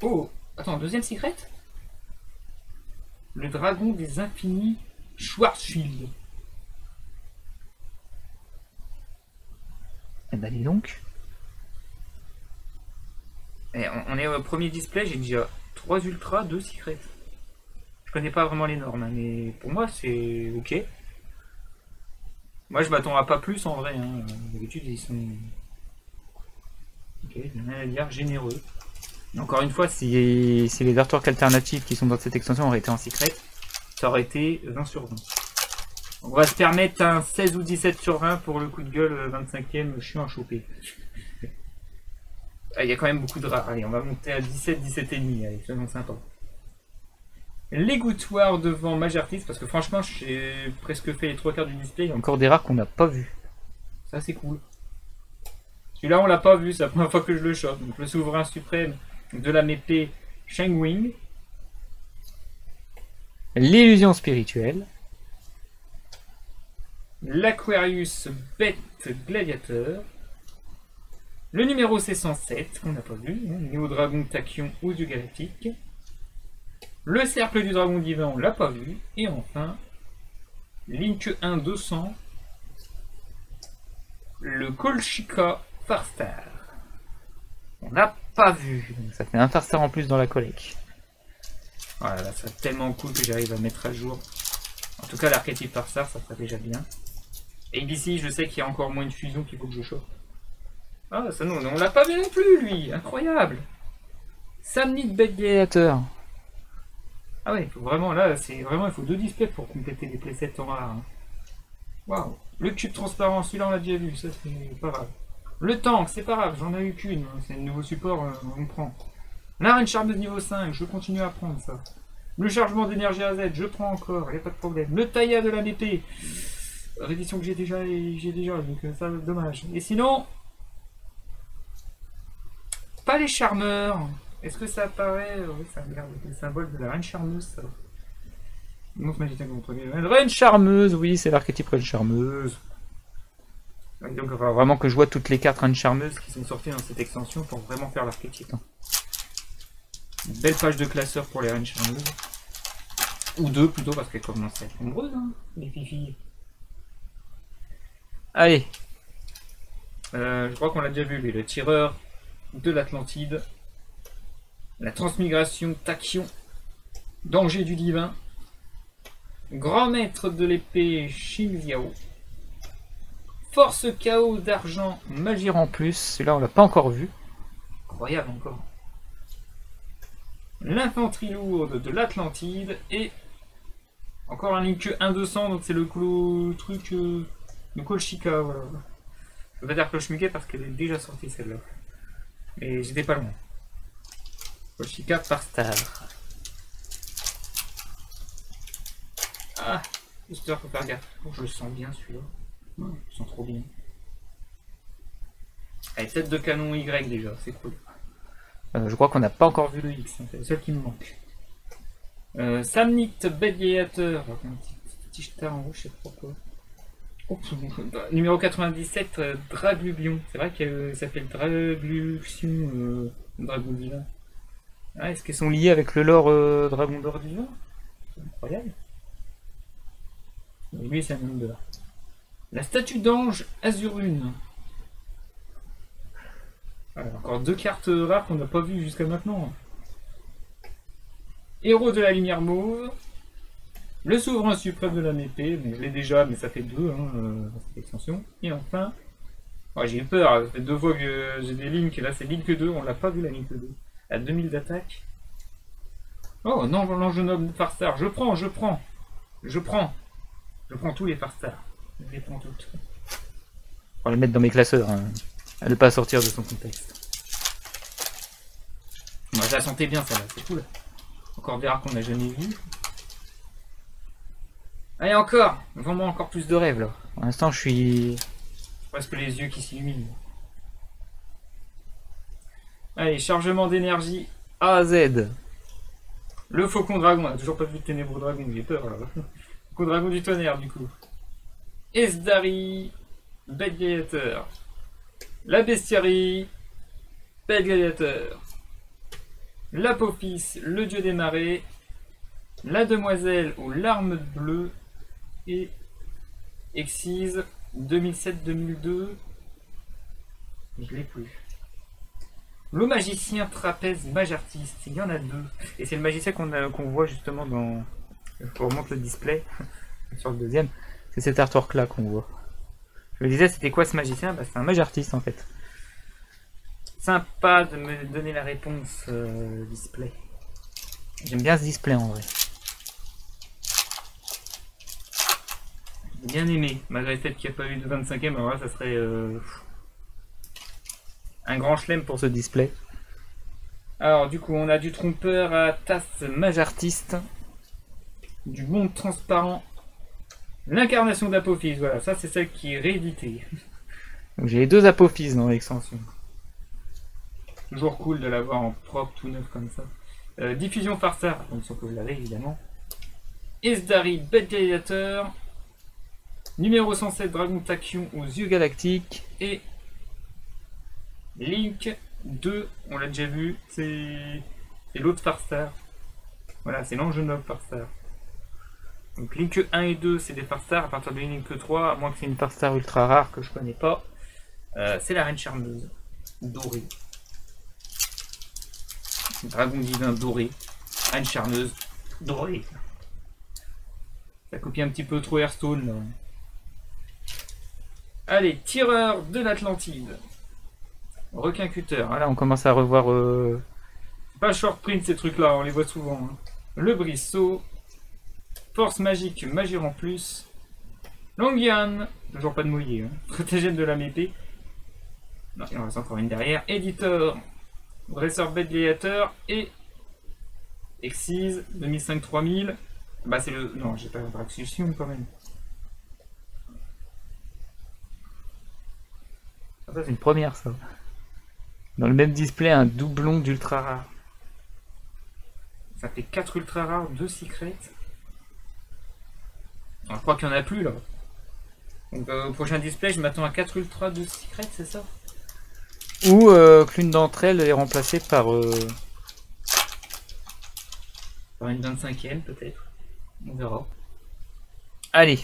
Oh, attends, deuxième secret. Le dragon des infinis Schwarzschild. Eh ben dis donc. Et on est au premier display, j'ai déjà 3 ultras, 2 secrets. Je connais pas vraiment les normes, hein, mais pour moi c'est ok. Moi je m'attends à pas plus en vrai. Hein. D'habitude ils sont... Ok, rien à dire, généreux. Encore une fois, si les artworks alternatifs qui sont dans cette extension auraient été en secret, ça aurait été 20 sur 20. On va se permettre un 16 ou 17 sur 20 pour le coup de gueule 25e chiant à choper. Il y a quand même beaucoup de rares. Allez, on va monter à 17, 17 et demi. Allez, soyons sympa. L'égouttoir devant Mage Artiste, parce que franchement, j'ai presque fait les 3 quarts du display. Il y a encore des rares qu'on n'a pas vu. Ça, c'est cool. Celui-là, on l'a pas vu, c'est la première fois que je le chope. Donc, le souverain suprême de la mépée Shangwing. L'illusion spirituelle. L'Aquarius bête gladiateur. Le numéro C107, qu'on n'a pas vu. Néo-dragon Tachyon ou du galactique. Le cercle du dragon divin, on l'a pas vu. Et enfin, Link 1 200. Le Kolchika Farstar. On n'a pas vu. Donc ça fait un Farstar en plus dans la collecte. Voilà, ça serait tellement cool que j'arrive à mettre à jour. En tout cas, l'archétype Farstar, ça serait déjà bien. Et d'ici, je sais qu'il y a encore moins de fusion qu'il faut que je chope. Ah, ça non, on l'a pas vu non plus, lui. Incroyable. Samnite Bête Gladiateur. Ah ouais, il faut vraiment, là, c'est vraiment, il faut 2 displays pour compléter les playsets en rare. Hein. Waouh. Le cube transparent, celui-là on l'a déjà vu, ça c'est pas grave. Le tank, c'est pas grave, j'en ai eu qu'une, hein. C'est un nouveau support, on prend. L'arène charmeuse niveau 5, je continue à prendre ça. Le chargement d'énergie à Z, je prends encore, y a pas de problème. Le tailla de la BP, réédition que j'ai déjà, donc ça, dommage. Et sinon, pas les charmeurs. Est-ce que ça apparaît? Oui, ça regarde le symbole de la reine charmeuse, ça. Non, magicien contre les reine charmeuse, oui, c'est l'archétype reine charmeuse. Donc il va falloir vraiment que je vois toutes les cartes reine charmeuse qui sont sorties dans cette extension pour vraiment faire l'archétype. Hein. Une belle page de classeur pour les reines charmeuses. Ou 2 plutôt, parce qu'elles commencent à être nombreuses, hein, les filles. Allez. Je crois qu'on l'a déjà vu, lui, le tireur de l'Atlantide. La transmigration Tachyon, danger du divin, grand maître de l'épée Shinziao, force chaos d'argent Magir en plus, celui-là on l'a pas encore vu, incroyable encore, l'infanterie lourde de l'Atlantide et encore un Link 1-200, donc c'est le truc de Kolchika, voilà. Je vais pas dire Cloche-Muquet parce qu'elle est déjà sortie celle-là, mais j'étais pas loin. Kolchika Farstar. Ah, j'espère qu'il faut faire gaffe. Oh, je le sens bien celui-là. Je le sens trop bien. Allez, tête de canon Y déjà, c'est cool. Je crois qu'on n'a pas encore vu le X, c'est le seul qui me manque. Samnite Bête Gladiateur. Un petit jeteur en rouge, je sais pas pourquoi. Oh, numéro 97, Draglubion. C'est vrai qu'elle s'appelle Draglubion, Dragon Divin. Ah, est-ce qu'elles sont liées avec le lore Dragon d'Or Divin? C'est incroyable. Lui, c'est un number. La statue d'ange Azurune. Alors, encore 2 cartes rares qu'on n'a pas vues jusqu'à maintenant. Héros de la lumière mauve. Le souverain suprême de la épée, mais je l'ai déjà, mais ça fait 2 hein, dans cette extension. Et enfin, oh, j'ai eu peur, ça fait 2 fois que j'ai des Link, et là c'est Link 2, on l'a pas vu la Link 2. À 2000 d'attaque. Oh non, l'ange noble Farstar, je prends tous les Farstars. Je les prends toutes. On va les mettre dans mes classeurs, hein, à ne pas sortir de son contexte. Moi, je la sentais bien, ça, c'est cool. Encore des rares qu'on n'a jamais vu. Allez, encore! Vends-moi encore plus de rêves, là. Pour l'instant, je suis presque les yeux qui s'illuminent. Allez, chargement d'énergie A à Z. Le faucon dragon, on n'a toujours pas vu de ténébreux dragon, j'ai peur, là. Faucon dragon du tonnerre, du coup. Esdari, Bête Gladiateur. La bestiarie, Bête Gladiateur. L'Apophis, le dieu des marées. La demoiselle ou l'arme bleue. Et Exise 2007-2002. Je l'ai plus. Le magicien trapèze mage artiste. Il y en a 2. Et c'est le magicien qu'on voit justement dans... Je vous remonte le display. Sur le deuxième. C'est cet artwork là qu'on voit. Je me disais c'était quoi ce magicien? Bah, c'est un mage artiste en fait. Sympa de me donner la réponse display. J'aime bien ce display en vrai. J'ai bien aimé, malgré le fait qu'il n'y a pas eu de 25ème, alors là ça serait un grand chelem pour ce display. Alors du coup on a du trompeur à tasse mage artiste, du monde transparent, l'incarnation d'Apophis, voilà, ça c'est celle qui est rééditée. Donc j'ai les 2 Apophis dans l'extension. Toujours cool de l'avoir en propre, tout neuf comme ça. Diffusion Farstar, donc si on peut l'avait évidemment. Esdari, Bête Gladiateur. Numéro 107, Dragon Tachyon aux yeux galactiques. Et Link 2, on l'a déjà vu, c'est l'autre Farstar. Voilà, c'est l'ange noble Farstar. Donc Link 1 et 2, c'est des Farstars. À partir de Link 3, à moins que c'est une Farstar ultra rare que je connais pas, C'est la reine charmeuse, dorée. Dragon divin doré, reine charmeuse, dorée. Ça copie un petit peu trop Hearthstone là. Allez, tireur de l'Atlantide. Requin cutter. Ah là, on commence à revoir. Pas short print ces trucs-là, on les voit souvent. Hein. Le brisseau. Force magique, magie en plus. Longian. Toujours pas de mouillé. Hein. Stratagème de l'âme épée. Non, il en reste encore une derrière. Éditeur. Dresseur bête gladiateur. Et. Exise. 2005-3000. Bah, c'est le. Non, j'ai pas la traduction quand même. Ah, ça, c'est une première, ça. Dans le même display, un doublon d'ultra rare. Ça fait 4 ultra rares, 2 secrets. Je crois qu'il n'y en a plus là. Donc au prochain display, je m'attends à 4 ultra, 2 secrets, c'est ça? Ou qu'une d'entre elles est remplacée par une 25e peut-être. On verra. Allez.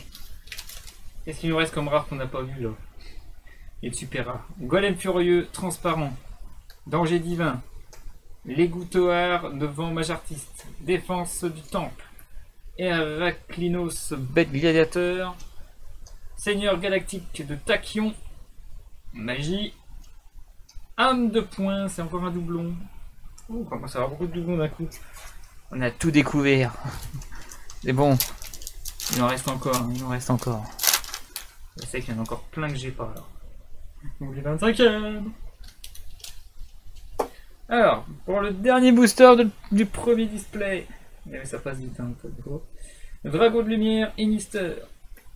Qu'est-ce qu'il nous reste comme rare qu'on n'a pas vu là? Il est super rare. Golem furieux, transparent. Danger divin. L'égouttoir devant mage artiste. Défense du temple. Héraklinos, bête gladiateur. Seigneur galactique de Tachyon. Magie. Âme de poing, c'est encore un doublon. Oh, on commence à avoir beaucoup de doublons d'un coup. On a tout découvert. C'est bon. Il en reste encore, il en reste encore. Je sais qu'il y en a encore plein que j'ai pas là. Donc les 25e. Alors, pour le dernier booster du premier display. Mais ça passe vite, hein, Dragon de lumière, Inister.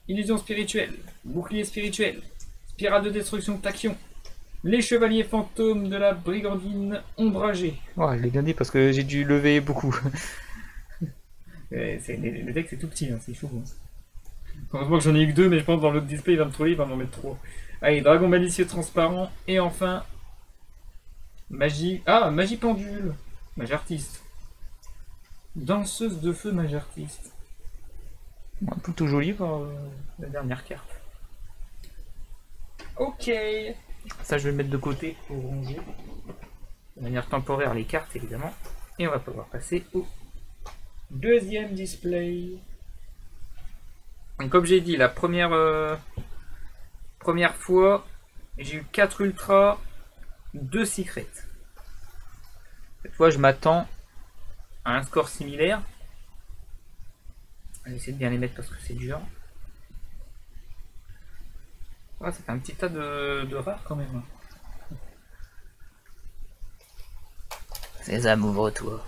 Illusion spirituelle. Bouclier spirituel. Spirale de destruction Tachyon. Les chevaliers fantômes de la brigandine ombragée. Oh, je l'ai bien dit parce que j'ai dû lever beaucoup. Le deck c'est tout petit, hein, c'est chaud. Hein. Heureusement que j'en ai eu que 2, mais je pense que dans l'autre display il va me trouver, il va m'en mettre 3. Allez, dragon malicieux transparent. Et enfin, magie. Ah, magie pendule. Magie artiste. Danseuse de feu, magie artiste. Bon, plutôt joli pour la dernière carte. Ok. Ça, je vais le mettre de côté pour ranger. De manière temporaire, les cartes, évidemment. Et on va pouvoir passer au deuxième display. Donc, comme j'ai dit, la première fois, j'ai eu 4 ultras, 2 secrets. Cette fois, je m'attends à un score similaire. Je vais essayer de bien les mettre parce que c'est dur. Ouais, ça fait un petit tas de rares quand même. Sésame, ouvre-toi.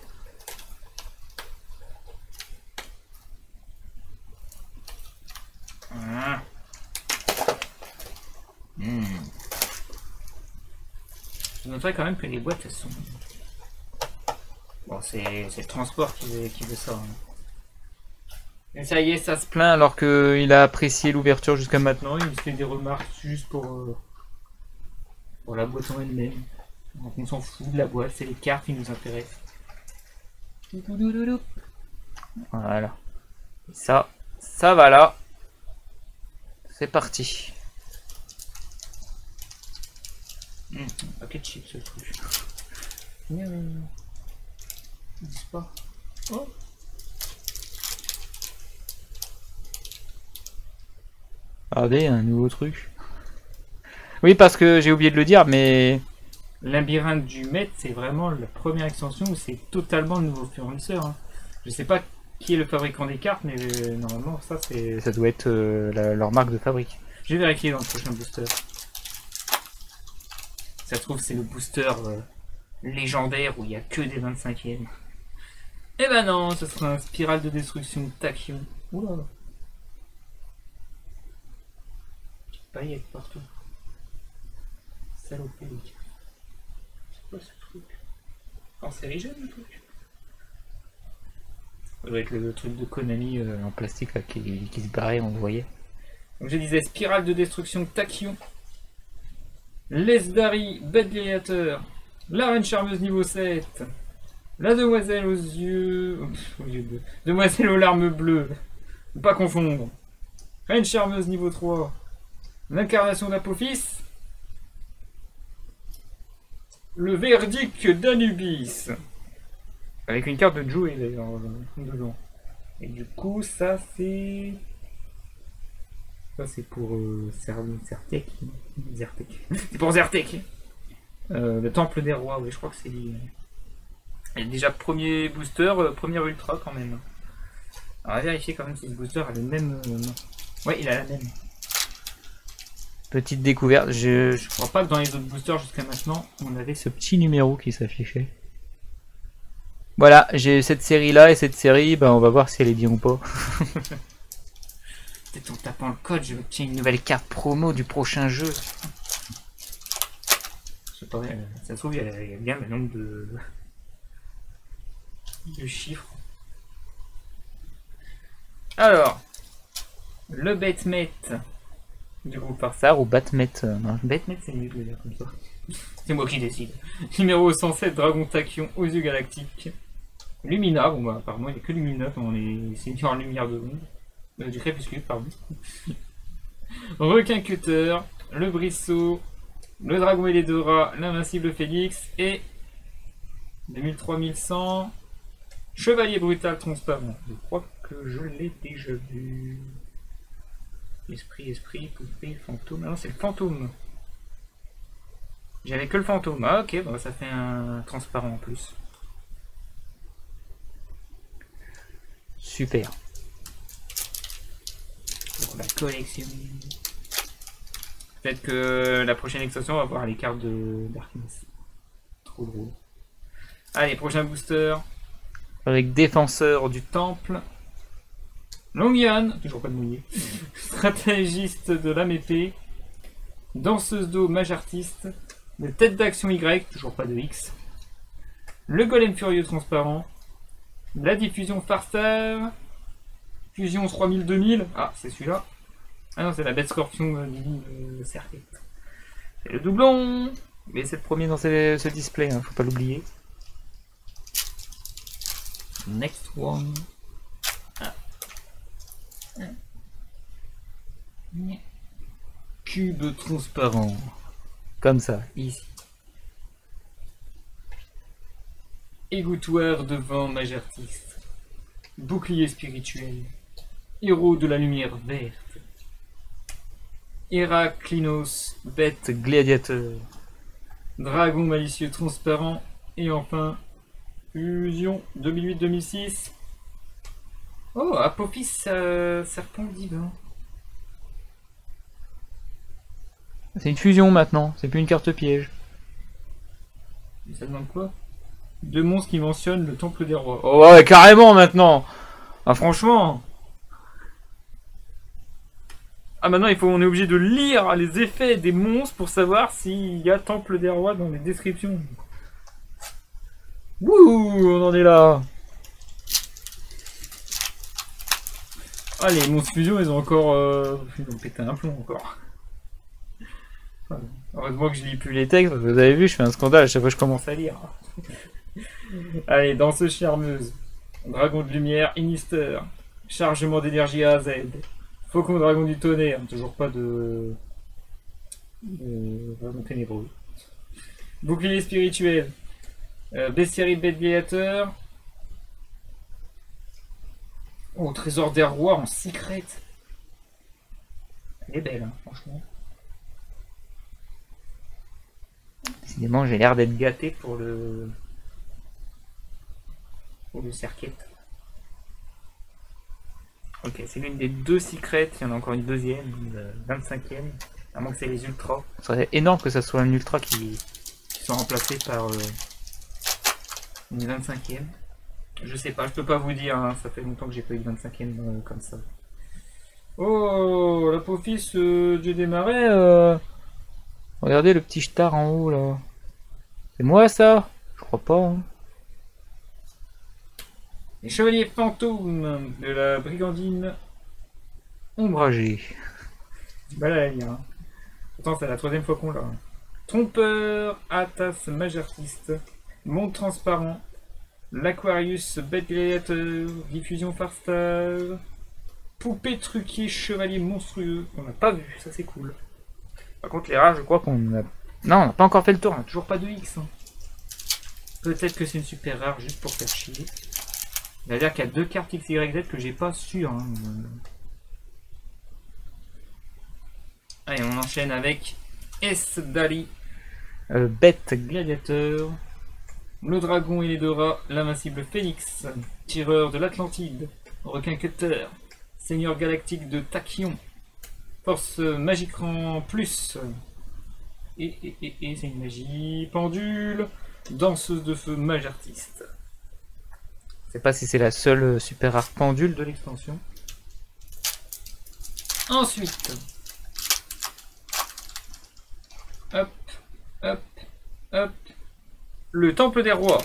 Ah. Je noterais quand même que les boîtes elles sont... Bon, c'est le transport qui veut ça. Hein. Et ça y est, ça se plaint alors qu'il a apprécié l'ouverture jusqu'à maintenant. Il fait des remarques juste pour la boîte en elle-même. Donc on s'en fout de la boîte, c'est les cartes qui nous intéressent. Voilà. Ça va là. C'est parti. Paquet de chips ce truc. Ils disent pas. Oh. Regardez, un nouveau truc. Oui, parce que j'ai oublié de le dire, mais Labyrinthe du Maître, c'est vraiment la première extension où c'est totalement le nouveau fournisseur. Hein. Je sais pas qui est le fabricant des cartes, mais normalement, ça doit être leur marque de fabrique. Je vais vérifier dans le prochain booster. Ça se trouve, c'est le booster légendaire où il n'y a que des 25e. Eh ben non, ce sera un spirale de destruction Tachyon. Oula. Paillettes partout. Salopé. C'est quoi ce truc? Cancérigène le truc? Ça doit être le truc de Konami en plastique là, qui se barrait, on le voyait. Donc je disais spirale de destruction Tachyon. Lesdari, bête gladiateur. La reine charmeuse niveau 7. La demoiselle aux yeux... aux yeux bleus. Demoiselle aux larmes bleues. Ne pas confondre. Reine charmeuse niveau 3. L'incarnation d'Apophis. Le verdict d'Anubis. Avec une carte de Joey d'ailleurs dedans. Et du coup, ça c'est. Ça c'est pour Zertek. C'est pour Zertek. Le Temple des Rois, oui, je crois que c'est lui. Et déjà, premier booster, premier ultra quand même. Alors, on va vérifier quand même si ce booster a le même. Ouais, il a la même. Petite découverte, je crois pas que dans les autres boosters jusqu'à maintenant, on avait ce petit numéro qui s'affichait. Voilà, j'ai cette série là et cette série, ben on va voir si elle est bien ou pas. Peut-être en tapant le code, je vais obtenir une nouvelle carte promo du prochain jeu. Je sais pas, ça se trouve, il y a bien le nombre de chiffres. Alors, le Batmet du groupe Farsar ou Batmet. Non, Batmet c'est mieux de le dire comme ça. C'est moi qui décide. Numéro 107, Dragon Tachyon aux yeux galactiques. Lumina, bon bah apparemment il n'y a que Lumina quand c'est en lumière de l'onde. Du crépuscule, pardon. Requin Cutter, le Brisseau, le Dragon Eledora, l'invincible Félix et 2000-3100, Chevalier Brutal Transparent. Je crois que je l'ai déjà vu. Esprit, poupée, fantôme. Ah non, c'est le fantôme. J'avais que le fantôme. Ah ok, bah, ça fait un transparent en plus. Super. On va collectionner. Peut-être que la prochaine extension va avoir les cartes de Darkness. Trop drôle. Allez, prochain booster. Avec défenseur du temple. Longyane, toujours pas de mouillé. Stratégiste de l'âme épée. Danseuse d'eau, mage artiste. Le tête d'action Y, toujours pas de X. Le golem furieux transparent. La diffusion Farstar. Fusion 3000-2000. Ah, c'est celui-là. Ah non, c'est la bête scorpion de Serket. C'est le doublon. Mais c'est le premier dans ce display, hein, faut pas l'oublier. Next one. Ah. Cube transparent. Comme ça, ici. Égouttoir devant mage artiste. Bouclier spirituel. Héros de la lumière verte. Héraclinos, bête gladiateur. Dragon malicieux transparent. Et enfin, fusion 2008-2006. Oh, Apophis serpent divin. C'est une fusion maintenant, c'est plus une carte piège. Ça demande quoi? Deux monstres qui mentionnent le temple des rois. Oh ouais, carrément maintenant. Ah franchement. Ah maintenant on est obligé de lire les effets des monstres pour savoir s'il y a temple des rois dans les descriptions. Wouh, on en est là. Ah les monstres fusion ils ont encore ils ont pété un plomb encore. Heureusement que je lis plus les textes, vous avez vu je fais un scandale à chaque fois que je commence à lire. Allez, danseuse charmeuse, dragon de lumière, Inister, chargement d'énergie A à Z, faucon dragon du tonnerre, toujours pas de dragon ténébreux, bouclier spirituel, bestiaire bête gladiateur, oh, trésor des rois en secret. Elle est belle, hein, franchement. Décidément, j'ai l'air d'être gâté pour le Serket. Ok, c'est l'une des deux secrets, il y en a encore une deuxième, une 25e, à moins que c'est les ultras. Ce serait énorme que ça soit un ultra qui soit remplacé par une 25e. Je sais pas, je peux pas vous dire, hein, ça fait longtemps que j'ai pas eu de 25e comme ça. Oh, l'Apophis du démarré. Regardez le petit star en haut là. C'est moi ça? Je crois pas. Hein. Les chevaliers fantômes de la brigandine ombragée. Voilà, hein. Pourtant c'est la troisième fois qu'on l'a. Trompeur, Atas, mage artiste, monde transparent, l'Aquarius, bête gladiateur, diffusion Farstar, poupée truquée, chevalier monstrueux, qu'on n'a pas vu, ça c'est cool. Par contre les rares je crois qu'on a... Non, on n'a pas encore fait le tour, on n'a toujours pas de X. Hein. Peut-être que c'est une super rare juste pour faire chier. Il a l'air qu'il y a 2 cartes XYZ que j'ai pas sûr. Hein. Allez, on enchaîne avec S. Dali. Bête gladiateur. Le dragon et les 2 rats. L'invincible phénix. Tireur de l'Atlantide. Requin cutter. Seigneur galactique de Tachyon. Force magique rang plus. Et c'est une magie. Pendule. Danseuse de feu, mage artiste. Je sais pas si c'est la seule super rare pendule de l'extension. Ensuite. Hop, hop, hop. Le temple des rois.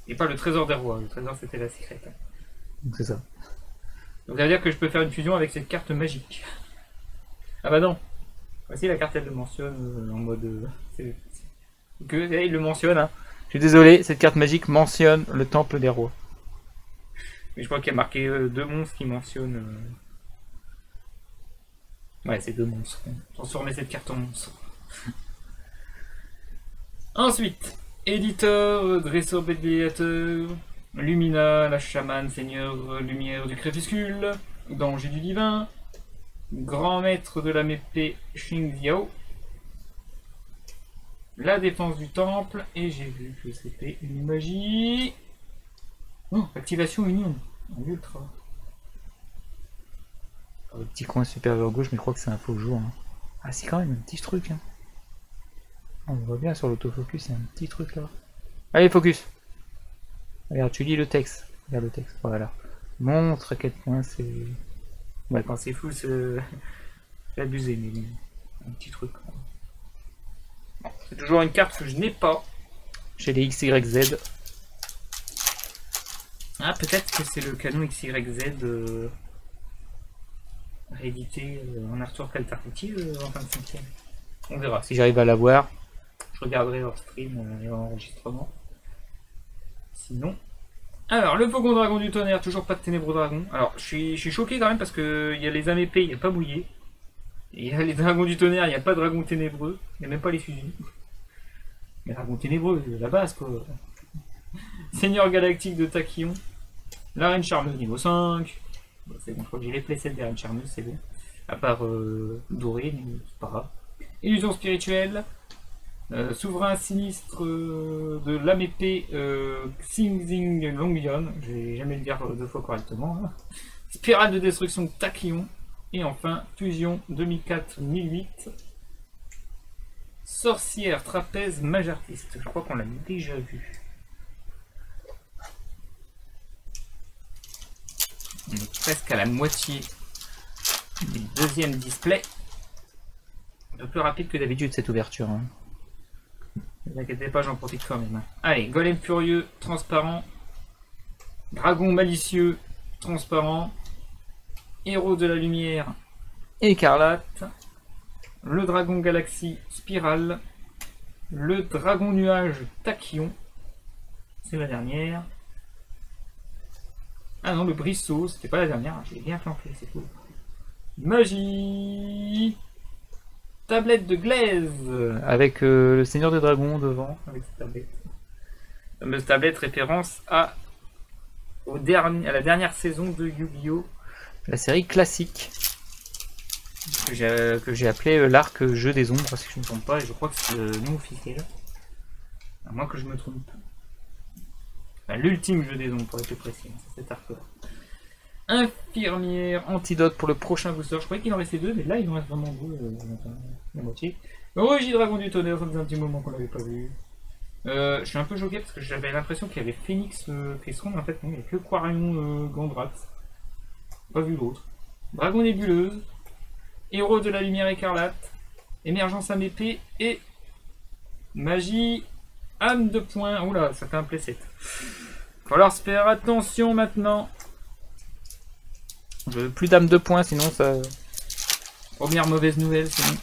Et pas le trésor des rois. Le trésor c'était la secrète. Donc c'est ça. Donc ça veut dire que je peux faire une fusion avec cette carte magique. Ah bah non. Voici la carte elle le mentionne en mode... il le mentionne hein. Je suis désolé, cette carte magique mentionne le temple des rois. Mais je crois qu'il y a marqué 2 monstres qui mentionnent... Ouais, c'est 2 monstres. Transformer cette carte en monstre. Ensuite, éditeur, dresseur bédéateur, Lumina, la chamane, seigneur, lumière du crépuscule, danger du divin, grand maître de la mépée, Xing Xiao, la défense du temple, et j'ai vu que c'était une magie. Oh, activation union, en ultra. Le petit coin supérieur gauche, mais je crois que c'est un faux jour. Hein. Ah, c'est quand même un petit truc. Hein. On voit bien sur l'autofocus, il y a un petit truc là. Allez, focus. Regarde, tu lis le texte. Regarde le texte, voilà. Montre à quel point c'est... Ouais, quand c'est fou, c'est abusé, mais un petit truc. Bon, c'est toujours une carte que je n'ai pas chez les XYZ. Ah, peut-être que c'est le canon XYZ réédité en artwork alternative en 25e. On verra. Si j'arrive à l'avoir, je regarderai leur stream et leur enregistrement. Sinon... Alors, le Faucon Dragon du Tonnerre, toujours pas de Ténébreux Dragon. Alors, je suis choqué quand même parce que il y a les âmes épées, il n'y a pas Bouillé. Il y a les Dragons du Tonnerre, il n'y a pas de Dragon Ténébreux. Il n'y a même pas les fusils. Mais Dragon Ténébreux, la base quoi. Seigneur Galactique de Tachyon. La Reine Charmeuse niveau 5. Bon, c'est bon, je crois que j'ai les playsets des Reines Charmeuses, c'est bon. À part Doré, mais c'est pas grave. Illusion spirituelle. Souverain sinistre de l'âme épée Xing Zing Longyon, je vais jamais le dire 2 fois correctement. Hein. Spirale de destruction de Tachyon. Et enfin, fusion 2004-1008. Sorcière trapèze mage artiste. Je crois qu'on l'a déjà vu. On est presque à la moitié du deuxième display. Un peu plus rapide que d'habitude cette ouverture. Hein. Ne vous inquiétez pas, j'en profite quand même. Allez, Golem furieux, transparent. Dragon malicieux, transparent. Héros de la lumière, écarlate. Le dragon galaxie, spirale. Le dragon nuage, tachyon. C'est la dernière. Ah non, le brisseau, c'était pas la dernière. J'ai bien flanqué, c'est cool. Magie. Tablette de glaise avec le Seigneur des Dragons devant, avec cette tablette. La fameuse tablette référence à la dernière saison de Yu-Gi-Oh! La série classique que j'ai appelé l'arc Jeu des Ombres, si je ne me trompe pas, et je crois que c'est le nom officiel. À moins que je me trompe. Enfin, l'ultime Jeu des Ombres, pour être plus précis, c'est cet arc-là. Infirmière, antidote pour le prochain booster. Je croyais qu'il en restait 2, mais là il en reste vraiment 2, la moitié. Rugy Dragon du Tonnerre, ça faisait un petit moment qu'on l'avait pas vu. Je suis un peu choqué parce que j'avais l'impression qu'il y avait Phoenix Crisron, mais en fait non, il n'y a que Quarion Gandrax. Pas vu l'autre. Dragon nébuleuse, héros de la lumière écarlate, émergence à épée et magie âme de poing. Oula, ça fait un playset. Falloir se faire attention maintenant. Je veux plus d'âme de poing, sinon ça... Première mauvaise nouvelle, sinon.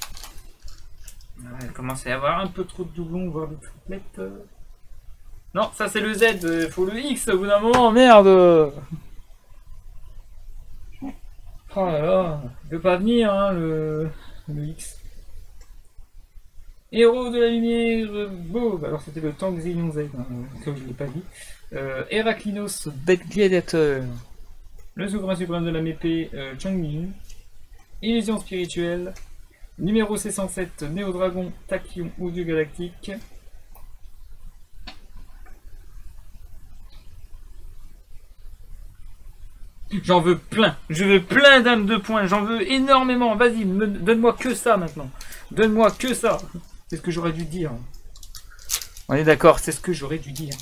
Il commence à y avoir un peu trop de doublons, voire de triplettes. Non, ça c'est le Z, il faut le X au bout d'un moment, merde. Oh là là, il veut pas venir, hein, le X. Héros de la lumière, Bob. Alors c'était le tank Zillion Z, hein, comme je ne l'ai pas dit. Heraklinos, Bête Gladiateur. Le souverain suprême de la mépée, Changmin. Illusion spirituelle. Numéro C107, Néo-Dragon, Tachyon ou Dieu Galactique. J'en veux plein, je veux plein d'âmes de points, j'en veux énormément, vas-y, donne-moi que ça maintenant. Donne-moi que ça. C'est ce que j'aurais dû dire. On est d'accord, c'est ce que j'aurais dû dire.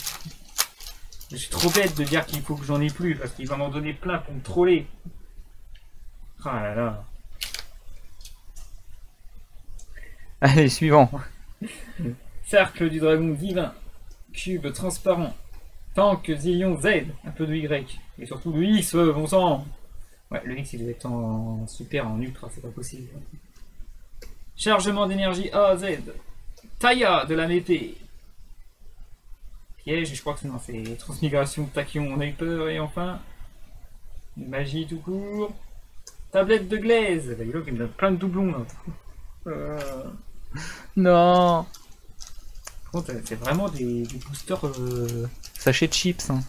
Je suis trop bête de dire qu'il faut que j'en ai plus, parce qu'il va m'en donner plein pour me troller. Ah là là. Allez, suivant. Cercle du dragon divin. Cube transparent. Tank Zillion Z. Un peu de Y. Et surtout le X, bon sang. Ouais, le X il doit être en super, en ultra, c'est pas possible. Chargement d'énergie A à Z. Taya de la mépée. Piège, je crois que c'est transmigration Tachyon en Hyper. Et enfin, magie tout court. Tablette de glaise. Bah, il me donne plein de doublons là. Non. Par contre, c'est vraiment des boosters sachets de chips. Hein.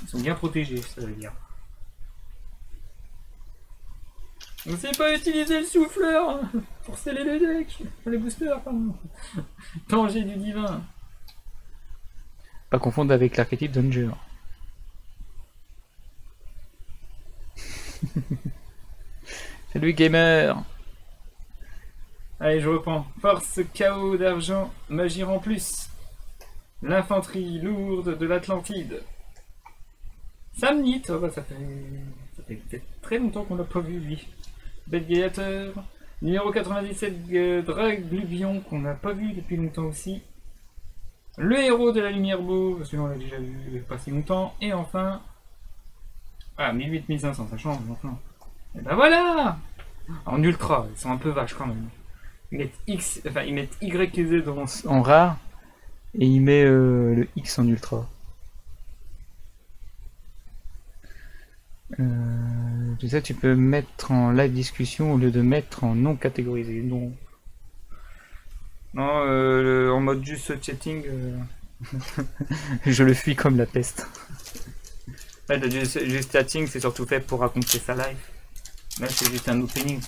Ils sont bien protégés, ça veut dire. On sait pas utiliser le souffleur pour sceller les decks, les boosters, pardon. Danger du divin. Pas confondre avec l'archétype Danger. Salut gamer. Allez, je reprends. Force chaos d'argent, magie en plus. L'infanterie lourde de l'Atlantide. Samnit, oh bah, ça fait très longtemps qu'on l'a pas vu lui. Bête Gladiateur. Numéro 97, Dragluvion, qu'on n'a pas vu depuis longtemps aussi. Le héros de la lumière beau, parce que on l'a déjà vu pas si longtemps. Et enfin... Ah, 1008-1500, ça change maintenant. Et ben voilà. En ultra, ils sont un peu vaches quand même. Ils mettent X, enfin ils mettent Y et Z en rare. Et ils mettent le X en ultra. Tout ça tu peux mettre en live discussion au lieu de mettre en non catégorisé. Non, en mode juste chatting, je le fuis comme la peste. Ouais, le juste chatting c'est surtout fait pour raconter sa live. Là c'est juste un opening.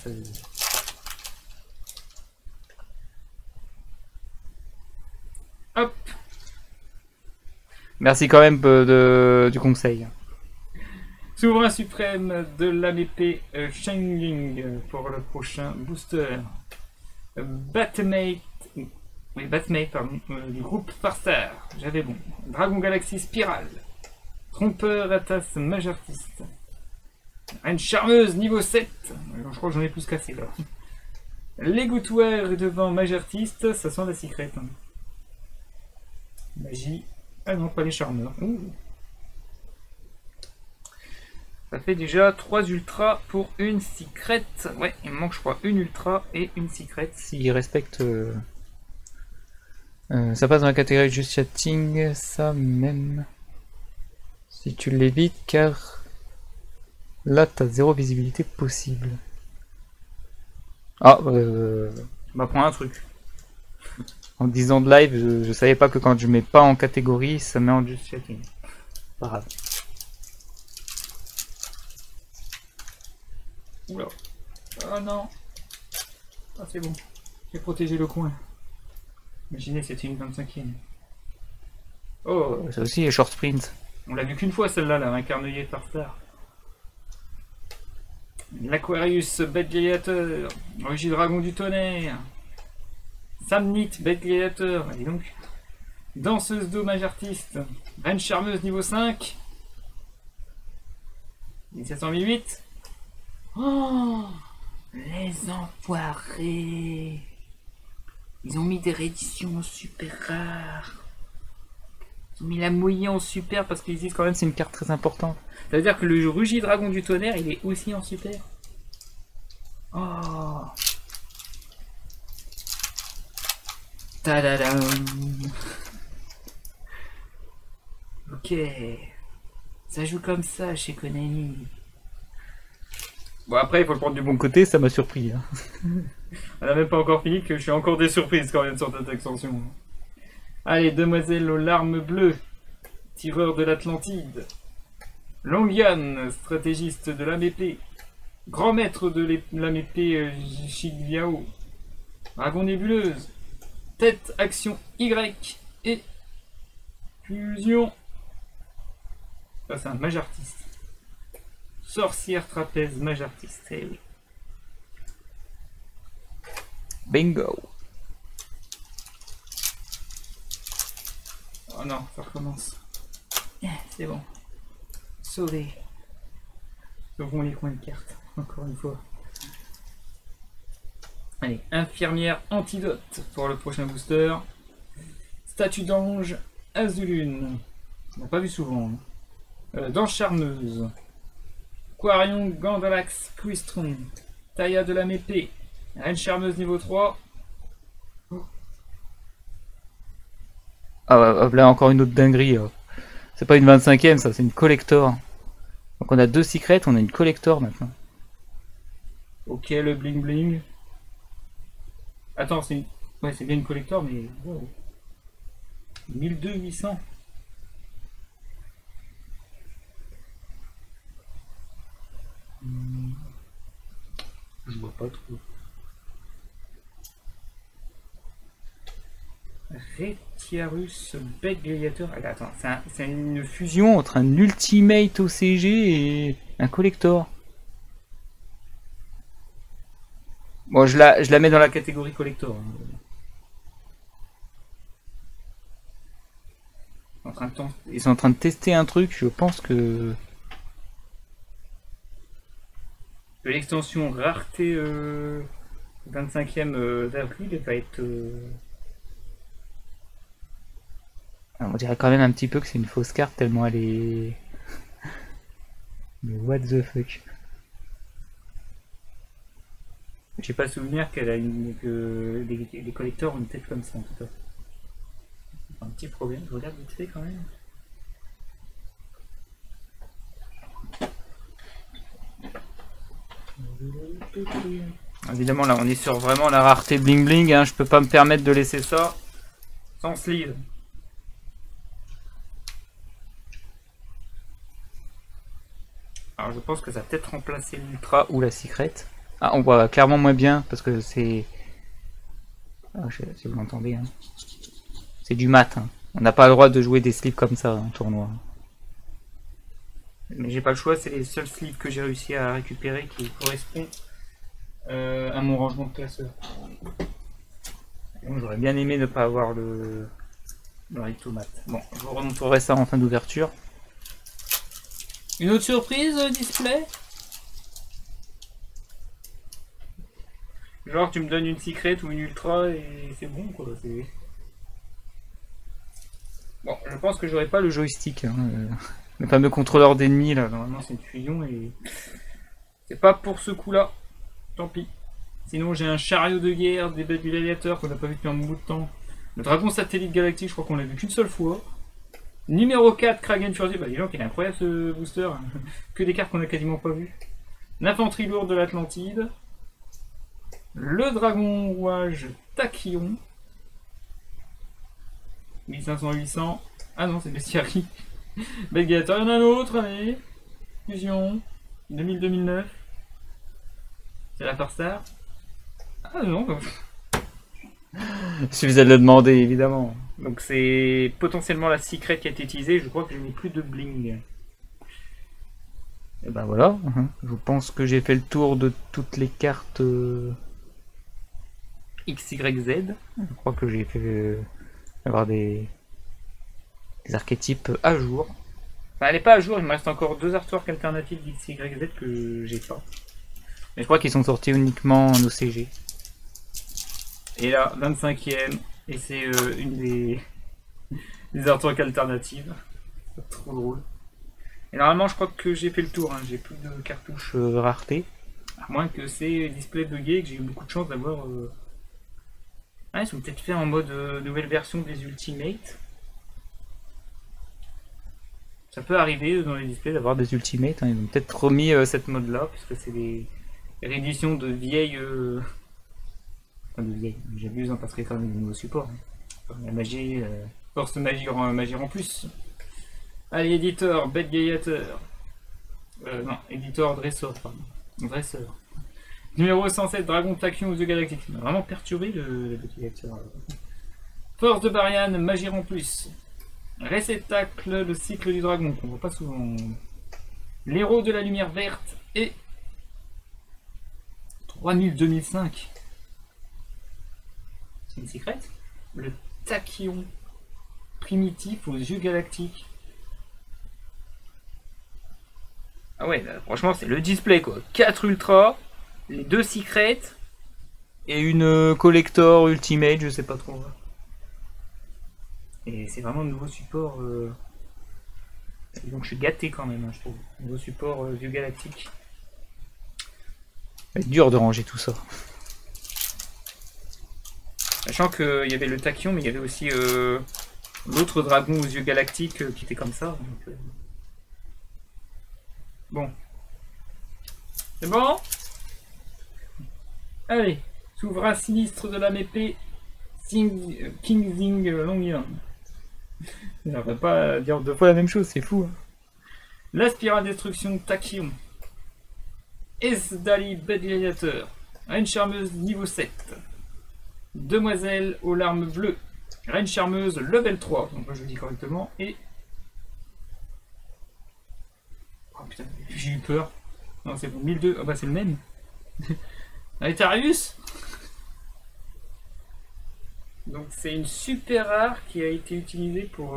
Hop. Merci quand même du conseil. Souverain suprême de l'AMP Shining pour le prochain booster. Batmate, oui, Batmate, pardon, du groupe Farstar. J'avais bon. Dragon Galaxy Spirale. Trompeur Atas Majartiste. Reine Charmeuse niveau 7. Je crois que j'en ai plus cassé là. L'égouttoir devant Majartiste, ça sent la secrète. Hein. Magie. Ah non, pas les charmeurs. Ouh. Ça fait déjà 3 ultras pour une secret. Ouais, il me manque je crois une ultra et une secret. S'il respecte... ça passe dans la catégorie juste chatting, ça même. Si tu l'évites, car là t'as zéro visibilité possible. Ah, m'apprends un truc. En 10 ans de live, je savais pas que quand je mets pas en catégorie, ça met en just chatting. Pas grave. Oula. Oh non. Ah c'est bon. J'ai protégé le coin. Imaginez c'était une 25e. Oh, ça aussi est short sprint. On l'a vu qu'une fois celle-là, la incarnée par Star. L'Aquarius, Bête Gladiateur. Origine Dragon du Tonnerre. Samnit, Bête Gladiateur. Et donc, Danseuse d'eau Majartiste. Reine Charmeuse niveau 5. 1708. Oh, les enfoirés. Ils ont mis des rééditions super rares. Ils ont mis la mouillée en super parce qu'ils disent quand même c'est une carte très importante. Ça veut dire que le Rugit Dragon du Tonnerre il est aussi en super. Oh. Tadadam. Ok. Ça joue comme ça chez Konami. Bon après il faut le prendre du bon côté, ça m'a surpris. Hein. On n'a même pas encore fini que je suis encore des surprises quand même sur cette extension. Allez, demoiselle aux larmes bleues, tireur de l'Atlantide. Longian, stratégiste de l'AMP. Grand maître de l'AMP Shigliao. Dragon nébuleuse. Tête, action Y et fusion. Ça c'est un mage artiste. Sorcière trapèze, mage artiste. Eh oui. Bingo. Oh non, ça recommence. C'est bon. Sauvé. Sauvons les coins de cartes, encore une fois. Allez, infirmière antidote pour le prochain booster. Statue d'ange, Azulune. On n'a pas vu souvent. Hein. Danse charmeuse. Quarion, Gandalax, Quistron. Taya de la Mépée. Reine charmeuse niveau 3. Ah là encore une autre dinguerie. C'est pas une 25e ça, c'est une collector. Donc on a 2 secrets, on a une collector maintenant. Ok le bling bling. Attends, c'est une... ouais, c'est bien une collector mais... Wow. 1200. Je vois pas trop. Retiarus Bec Gladiator. Ah, attends, c'est une fusion entre un Ultimate OCG et un Collector. Bon, je la mets dans la catégorie Collector. Ils sont en train de tester un truc, je pense que l'extension rareté 25e d'avril va être... Alors, on dirait quand même un petit peu que c'est une fausse carte tellement elle est... Mais what the fuck. J'ai pas souvenir qu'elle a que les collecteurs ont une tête comme ça en tout cas. Un petit problème, je regarde vite fait quand même. Évidemment là on est sur vraiment la rareté bling bling, hein. Je peux pas me permettre de laisser ça sans sleeve. Alors je pense que ça va peut-être remplacer l'ultra ou la secret. Ah on voit clairement moins bien parce que c'est... Ah, si vous l'entendez, hein. C'est du mat. Hein. On n'a pas le droit de jouer des sleeves comme ça en tournoi. Mais j'ai pas le choix, c'est les seuls sleeves que j'ai réussi à récupérer qui correspondent à mon rangement de classeur. J'aurais bien aimé ne pas avoir le recto mat. Bon, je vous remontrerai ça en fin d'ouverture. Une autre surprise display? Genre tu me donnes une secret ou une ultra et c'est bon quoi. Bon, je pense que j'aurai pas le joystick. Hein, le fameux contrôleur d'ennemis là, normalement c'est une fusion et c'est pas pour ce coup là. Tant pis. Sinon j'ai un chariot de guerre, des bêtes du gladiateur qu'on n'a pas vu depuis un bout de temps. Le dragon satellite galactique, je crois qu'on l'a vu qu'une seule fois. Numéro 4, Kragen Furzy. Bah dis donc, il est incroyable ce booster. Que des cartes qu'on a quasiment pas vues. L'infanterie lourde de l'Atlantide. Le dragon rouage Tachyon. 1500-800. Ah non, c'est Bestiary. Belgator, il y en a un autre, allez. Fusion. 2000-2009. C'est la Farstar. Ah non. Il suffisait de le demander, évidemment. Donc c'est potentiellement la secret qui a été utilisée. Je crois que je n'ai plus de bling. Et ben voilà. Je pense que j'ai fait le tour de toutes les cartes X, Y, Z. Je crois que j'ai fait avoir des archétypes à jour. Enfin, elle n'est pas à jour. Il me reste encore 2 artworks alternatifs d'X, Y, Z que j'ai pas. Mais je crois qu'ils sont sortis uniquement en OCG. Et là, 25e, et c'est une des artworks alternatives. C'est trop drôle. Et normalement, je crois que j'ai fait le tour, hein. J'ai plus de cartouches rareté. À moins que c'est display buggé et que j'ai eu beaucoup de chance d'avoir... Ah, ils sont peut-être faits en mode nouvelle version des Ultimates. Ça peut arriver dans les displays d'avoir des ultimates, hein. Ils ont peut-être remis cette mode là, puisque c'est des rééditions de vieilles... Enfin, de vieilles, j'abuse, hein, parce qu'il y a quand même des nouveaux supports. Hein. La magie, force magie en plus. Allez, éditeur, bête gaillateur. Non, éditeur dresseur, pardon. Dresseur. Numéro 107, Dragon Tachyon aux yeux galactiques. Il m'a vraiment perturbé le petit lecteur. Force de Barian, magie en plus. Réceptacle, le cycle du dragon, qu'on voit pas souvent. L'héros de la lumière verte et 3000 2005. C'est une secret. Le tachyon primitif aux yeux galactiques. Ah ouais, là, franchement, c'est le display quoi. 4 ultra, les 2 secrets et une collector ultimate, je sais pas trop. Et c'est vraiment un nouveau support. Donc je suis gâté quand même, hein, je trouve. Nouveau support vieux galactique. C'est dur de ranger tout ça. Sachant qu'il y avait le tachyon, mais il y avait aussi l'autre dragon aux yeux galactiques qui était comme ça. Donc, bon. C'est bon? Allez, souverain sinistre de l'âme épée, King Zing Longyan. On ne va pas dire 2 fois la même chose, c'est fou. Hein. L'aspirant destruction tachyon. Esdali bête gladiateur. Reine charmeuse niveau 7. Demoiselle aux larmes bleues. Reine charmeuse level 3. Donc moi je le dis correctement. Et... Oh putain, j'ai eu peur. Non c'est bon, 1002. Ah bah c'est le même. Aetarius. Donc c'est une super rare qui a été utilisée pour...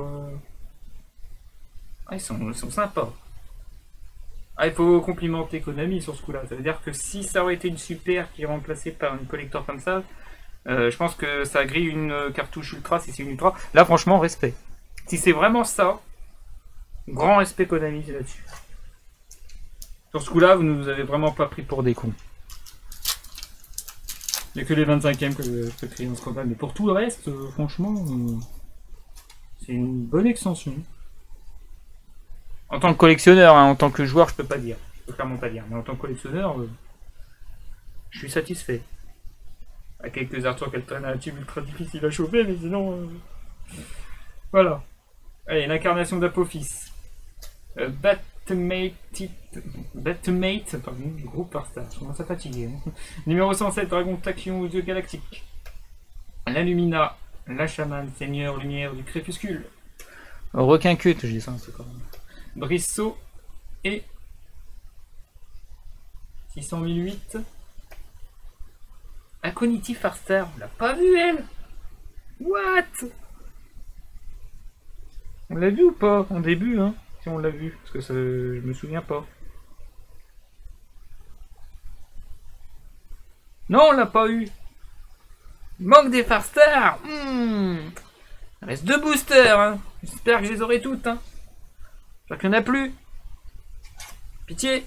Ah ils sont sympas. Ah il faut complimenter Konami sur ce coup là. Ça veut dire que si ça aurait été une super qui est remplacée par une collector comme ça, je pense que ça grille une cartouche ultra si c'est une ultra. Là franchement respect. Si c'est vraiment ça, grand respect Konami là-dessus. Sur ce coup là vous ne nous avez vraiment pas pris pour des cons. Il n'y a que les 25e que je peux créer en scandale, mais pour tout le reste, franchement, c'est une bonne extension. En tant que collectionneur, hein, en tant que joueur, je peux pas dire. Je peux clairement pas dire. Mais en tant que collectionneur, je suis satisfait. À quelques artworks alternatives ultra difficiles à choper, mais sinon... Voilà. Allez, l'incarnation d'Apophis. Batmate, pardon, du groupe Farstar. Je commence à fatiguer. Hein. Numéro 107, Dragon Tachyon aux yeux galactiques. L'Allumina, la chamane, seigneur lumière du crépuscule. Requin cut, je dis ça un peu quand même. Brissot et 600 008. Aconity Farstar, on l'a pas vu elle. What? On l'a vu ou pas en début, hein? Si on l'a vu, parce que ça, je me souviens pas. Non, on l'a pas eu. Il manque des Farstar. Il reste 2 boosters. Hein. J'espère que je les aurai toutes. Hein. J'espère qu'il n'y en a plus. Pitié.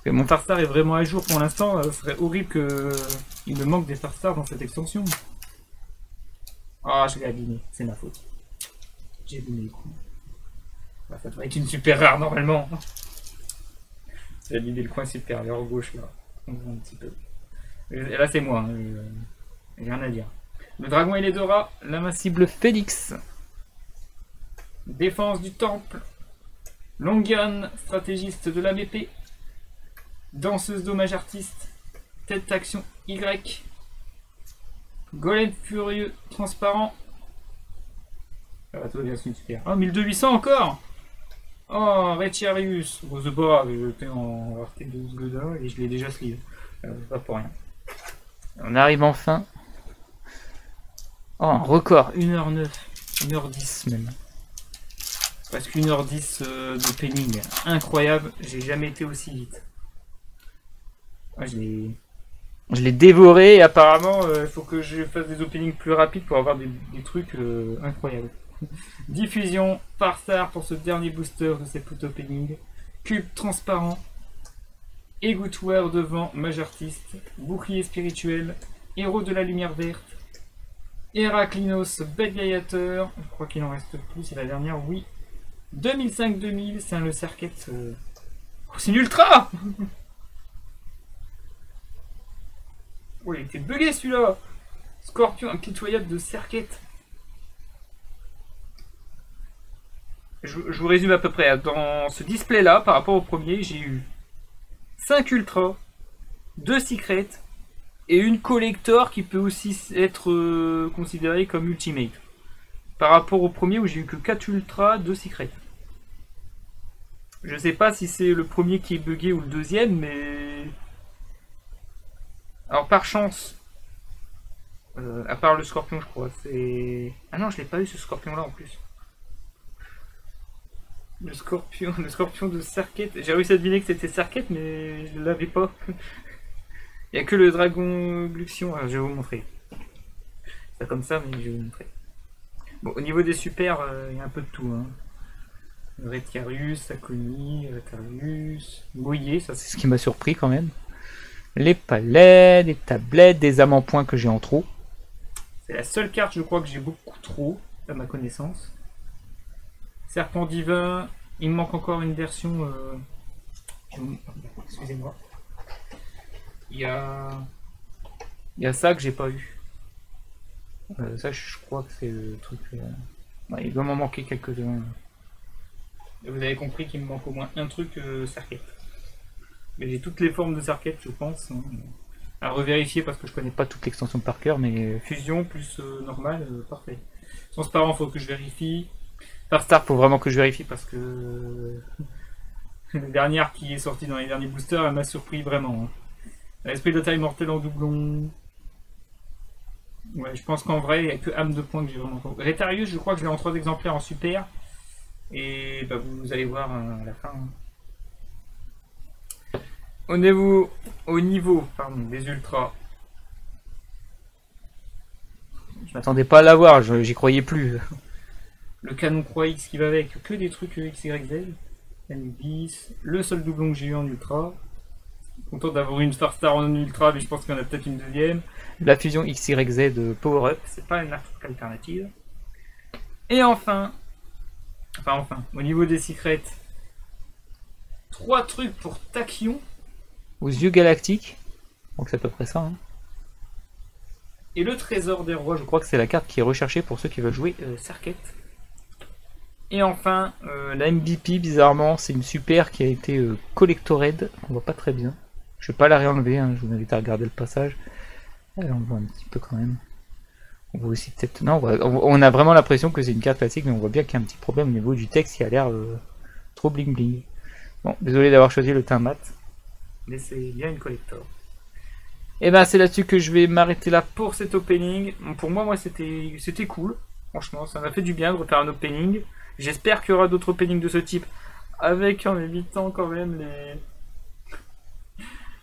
Et mon Farstar est vraiment à jour pour l'instant. Ce serait horrible qu'il me manque des Farstar dans cette extension. Ah, je l'ai abîmé. C'est ma faute. J'ai abîmé les coups. Bah, ça devrait être une super rare normalement. J'ai abîmé le coin supérieur gauche là. On voit un petit peu. Et là c'est moi. Hein. J'ai rien à dire. Le dragon et les Dora. L'invincible Félix. Défense du temple. Longyan, stratégiste de l'âme épée. Danseuse dommage artiste. Tête d'action Y. Golem furieux transparent. Ça va tout bien super. Oh 1200 encore. Oh Retiarius. Bon c'est pas grave, je fais en rareté de Goda et je l'ai déjà sleeve. Pas pour rien. On arrive enfin. Oh un record, 1h09. 1h10 même. Presque 1h10 de penning. Incroyable, j'ai jamais été aussi vite. Ah, je l'ai dévoré et apparemment il faut que je fasse des openings plus rapides pour avoir des trucs incroyables. Diffusion, Farstar pour ce dernier booster de cette opening. Cube transparent. Égouttoir devant, mage artiste. Bouclier spirituel. Héros de la lumière verte. Héraclinos, bête gladiateur. Je crois qu'il en reste plus, c'est la dernière, oui. 2005-2000, c'est le circuit. Oh, c'est une ultra. Oh, il était bugué celui-là. Scorpion impitoyable de circuit. Je vous résume à peu près. Dans ce display là, par rapport au premier, j'ai eu 5 ultras, 2 secrets et une collector qui peut aussi être considérée comme ultimate. Par rapport au premier où j'ai eu que 4 ultras, 2 secrets. Je sais pas si c'est le premier qui est bugué ou le deuxième, mais... Alors par chance, à part le scorpion je crois, c'est... Ah non, je l'ai pas eu ce scorpion là en plus. Le scorpion de Serket. J'ai réussi à deviner que c'était Serket, mais je l'avais pas. Il n'y a que le dragon Gluxion. Alors, je vais vous montrer. C'est comme ça, mais je vais vous montrer. Bon, au niveau des super, il y a un peu de tout. Hein. Retiarius, Sakoni, Retarius, Mouillé, ça c'est ce qui m'a surpris quand même. Les palais, des tablettes, des âmes en point que j'ai en trop. C'est la seule carte, je crois, que j'ai beaucoup trop, à ma connaissance. Serpent divin, il me manque encore une version. Excusez-moi. Il y a ça que j'ai pas eu. Ça, je crois que c'est le truc. Ouais, il doit m'en manquer quelques-uns. Vous avez compris qu'il me manque au moins un truc Serket. Mais j'ai toutes les formes de Serket, je pense. Hein. À revérifier parce que je connais pas toute l'extension par cœur, mais fusion plus normal, parfait. Transparent, faut que je vérifie. Par Star, faut vraiment que je vérifie parce que la dernière qui est sortie dans les derniers boosters, elle m'a surpris vraiment. Hein. L'esprit de taille mortelle en doublon. Ouais, je pense qu'en vrai, il n'y a que âme de poing que j'ai vraiment. Retarius, je crois que je l'ai en 3 exemplaires en super. Et bah, vous allez voir à la fin. Au niveau des ultras. Je m'attendais pas à l'avoir, j'y croyais plus. Le canon Croix X qui va avec, que des trucs XYZ. Anubis, le seul doublon que j'ai eu en ultra. Content d'avoir une Star Star en ultra, mais je pense qu'il y en a peut-être une deuxième. La fusion XYZ de Power Up, c'est pas une alternative. Et enfin, au niveau des secrets, 3 trucs pour Tachyon. Aux yeux galactiques. Donc c'est à peu près ça. Hein. Et le trésor des rois, je crois que c'est la carte qui est recherchée pour ceux qui veulent jouer Serket. Et enfin, la MVP, bizarrement, c'est une super qui a été collectored. On voit pas très bien. Je vais pas la réenlever, hein, je vous invite à regarder le passage. Allez, on le voit un petit peu quand même. On voit aussi peut-être... Non, on a vraiment l'impression que c'est une carte classique, mais on voit bien qu'il y a un petit problème au niveau du texte qui a l'air trop bling bling. Bon, désolé d'avoir choisi le teint mat. Mais c'est bien une collector. Et ben c'est là-dessus que je vais m'arrêter là pour cet opening. Pour moi c'était cool. Franchement, ça m'a fait du bien de refaire un opening. J'espère qu'il y aura d'autres openings de ce type. Avec en évitant quand même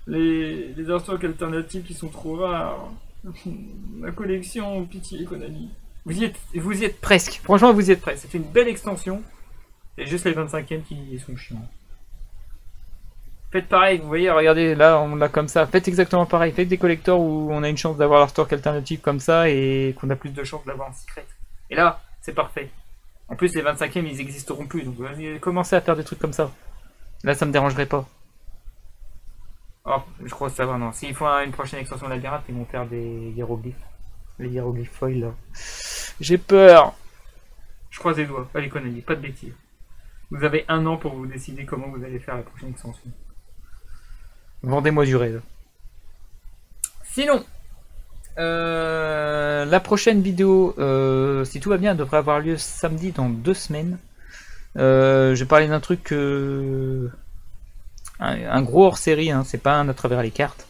les artworks alternatifs qui sont trop rares. La collection, pitié Konami. Vous y êtes presque. Franchement, vous y êtes presque. C'est une belle extension. C'est juste les 25e qui sont chiants. Faites pareil, vous voyez, regardez, là on l'a comme ça. Faites exactement pareil. Faites des collecteurs où on a une chance d'avoir l'artwork alternatif comme ça et qu'on a plus de chances d'avoir un secret. Et là, c'est parfait. En plus, les 25e, ils n'existeront plus. Donc, commencez à faire des trucs comme ça. Là, ça me dérangerait pas. Oh, je crois que ça va, non. S'ils font une prochaine extension de labyrinthe, ils vont faire des hiéroglyphes. Les hiéroglyphes foil, là. J'ai peur. Je croise les doigts. Allez, Konami, pas de bêtises. Vous avez 1 an pour vous décider comment vous allez faire la prochaine extension. Vendez-moi du rêve. Sinon, la prochaine vidéo, si tout va bien, devrait avoir lieu samedi dans 2 semaines. Je vais parler d'un truc, un gros hors-série, hein, c'est pas un à travers les cartes.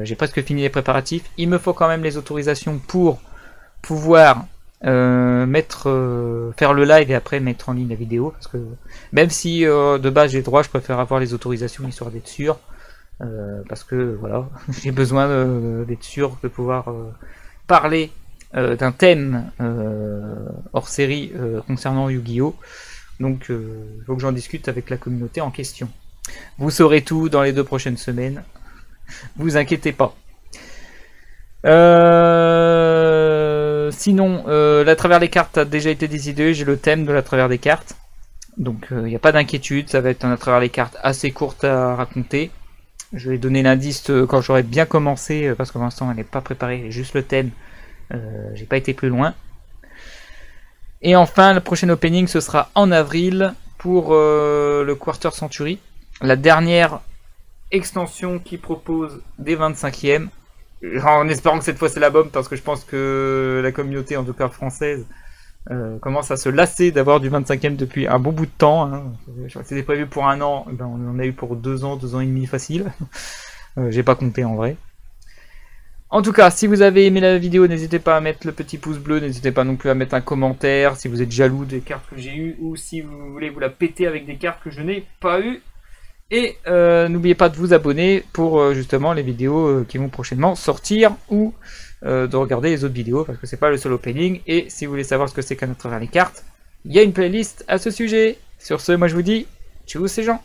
J'ai presque fini les préparatifs. Il me faut quand même les autorisations pour pouvoir faire le live et après mettre en ligne la vidéo. Parce que même si de base j'ai le droit, je préfère avoir les autorisations histoire d'être sûr. Parce que voilà, j'ai besoin d'être sûr de pouvoir parler d'un thème hors série concernant Yu-Gi-Oh! Donc il faut que j'en discute avec la communauté en question. Vous saurez tout dans les 2 prochaines semaines. Vous inquiétez pas. Sinon, la travers des cartes a déjà été décidé. J'ai le thème de la travers des cartes. Donc il n'y a pas d'inquiétude, ça va être à travers les cartes assez courte à raconter. Je vais donner l'indice quand j'aurai bien commencé, parce que pour l'instant elle n'est pas préparée, elle est juste le thème. J'ai pas été plus loin. Et enfin, le prochain opening, ce sera en avril pour le Quarter Century. La dernière extension qui propose des 25e. En espérant que cette fois c'est la bombe, parce que je pense que la communauté, en tout cas française, commence à se lasser d'avoir du 25e depuis un bon bout de temps. Hein. C'était prévu pour 1 an, ben on en a eu pour 2 ans, 2 ans et demi facile. J'ai pas compté en vrai. En tout cas, si vous avez aimé la vidéo, n'hésitez pas à mettre le petit pouce bleu, n'hésitez pas non plus à mettre un commentaire si vous êtes jaloux des cartes que j'ai eues ou si vous voulez vous la péter avec des cartes que je n'ai pas eues. Et n'oubliez pas de vous abonner pour justement les vidéos qui vont prochainement sortir ou de regarder les autres vidéos parce que c'est pas le seul opening. Et si vous voulez savoir ce que c'est qu'à travers les cartes, il y a une playlist à ce sujet. Sur ce, moi je vous dis, tchuss ces gens.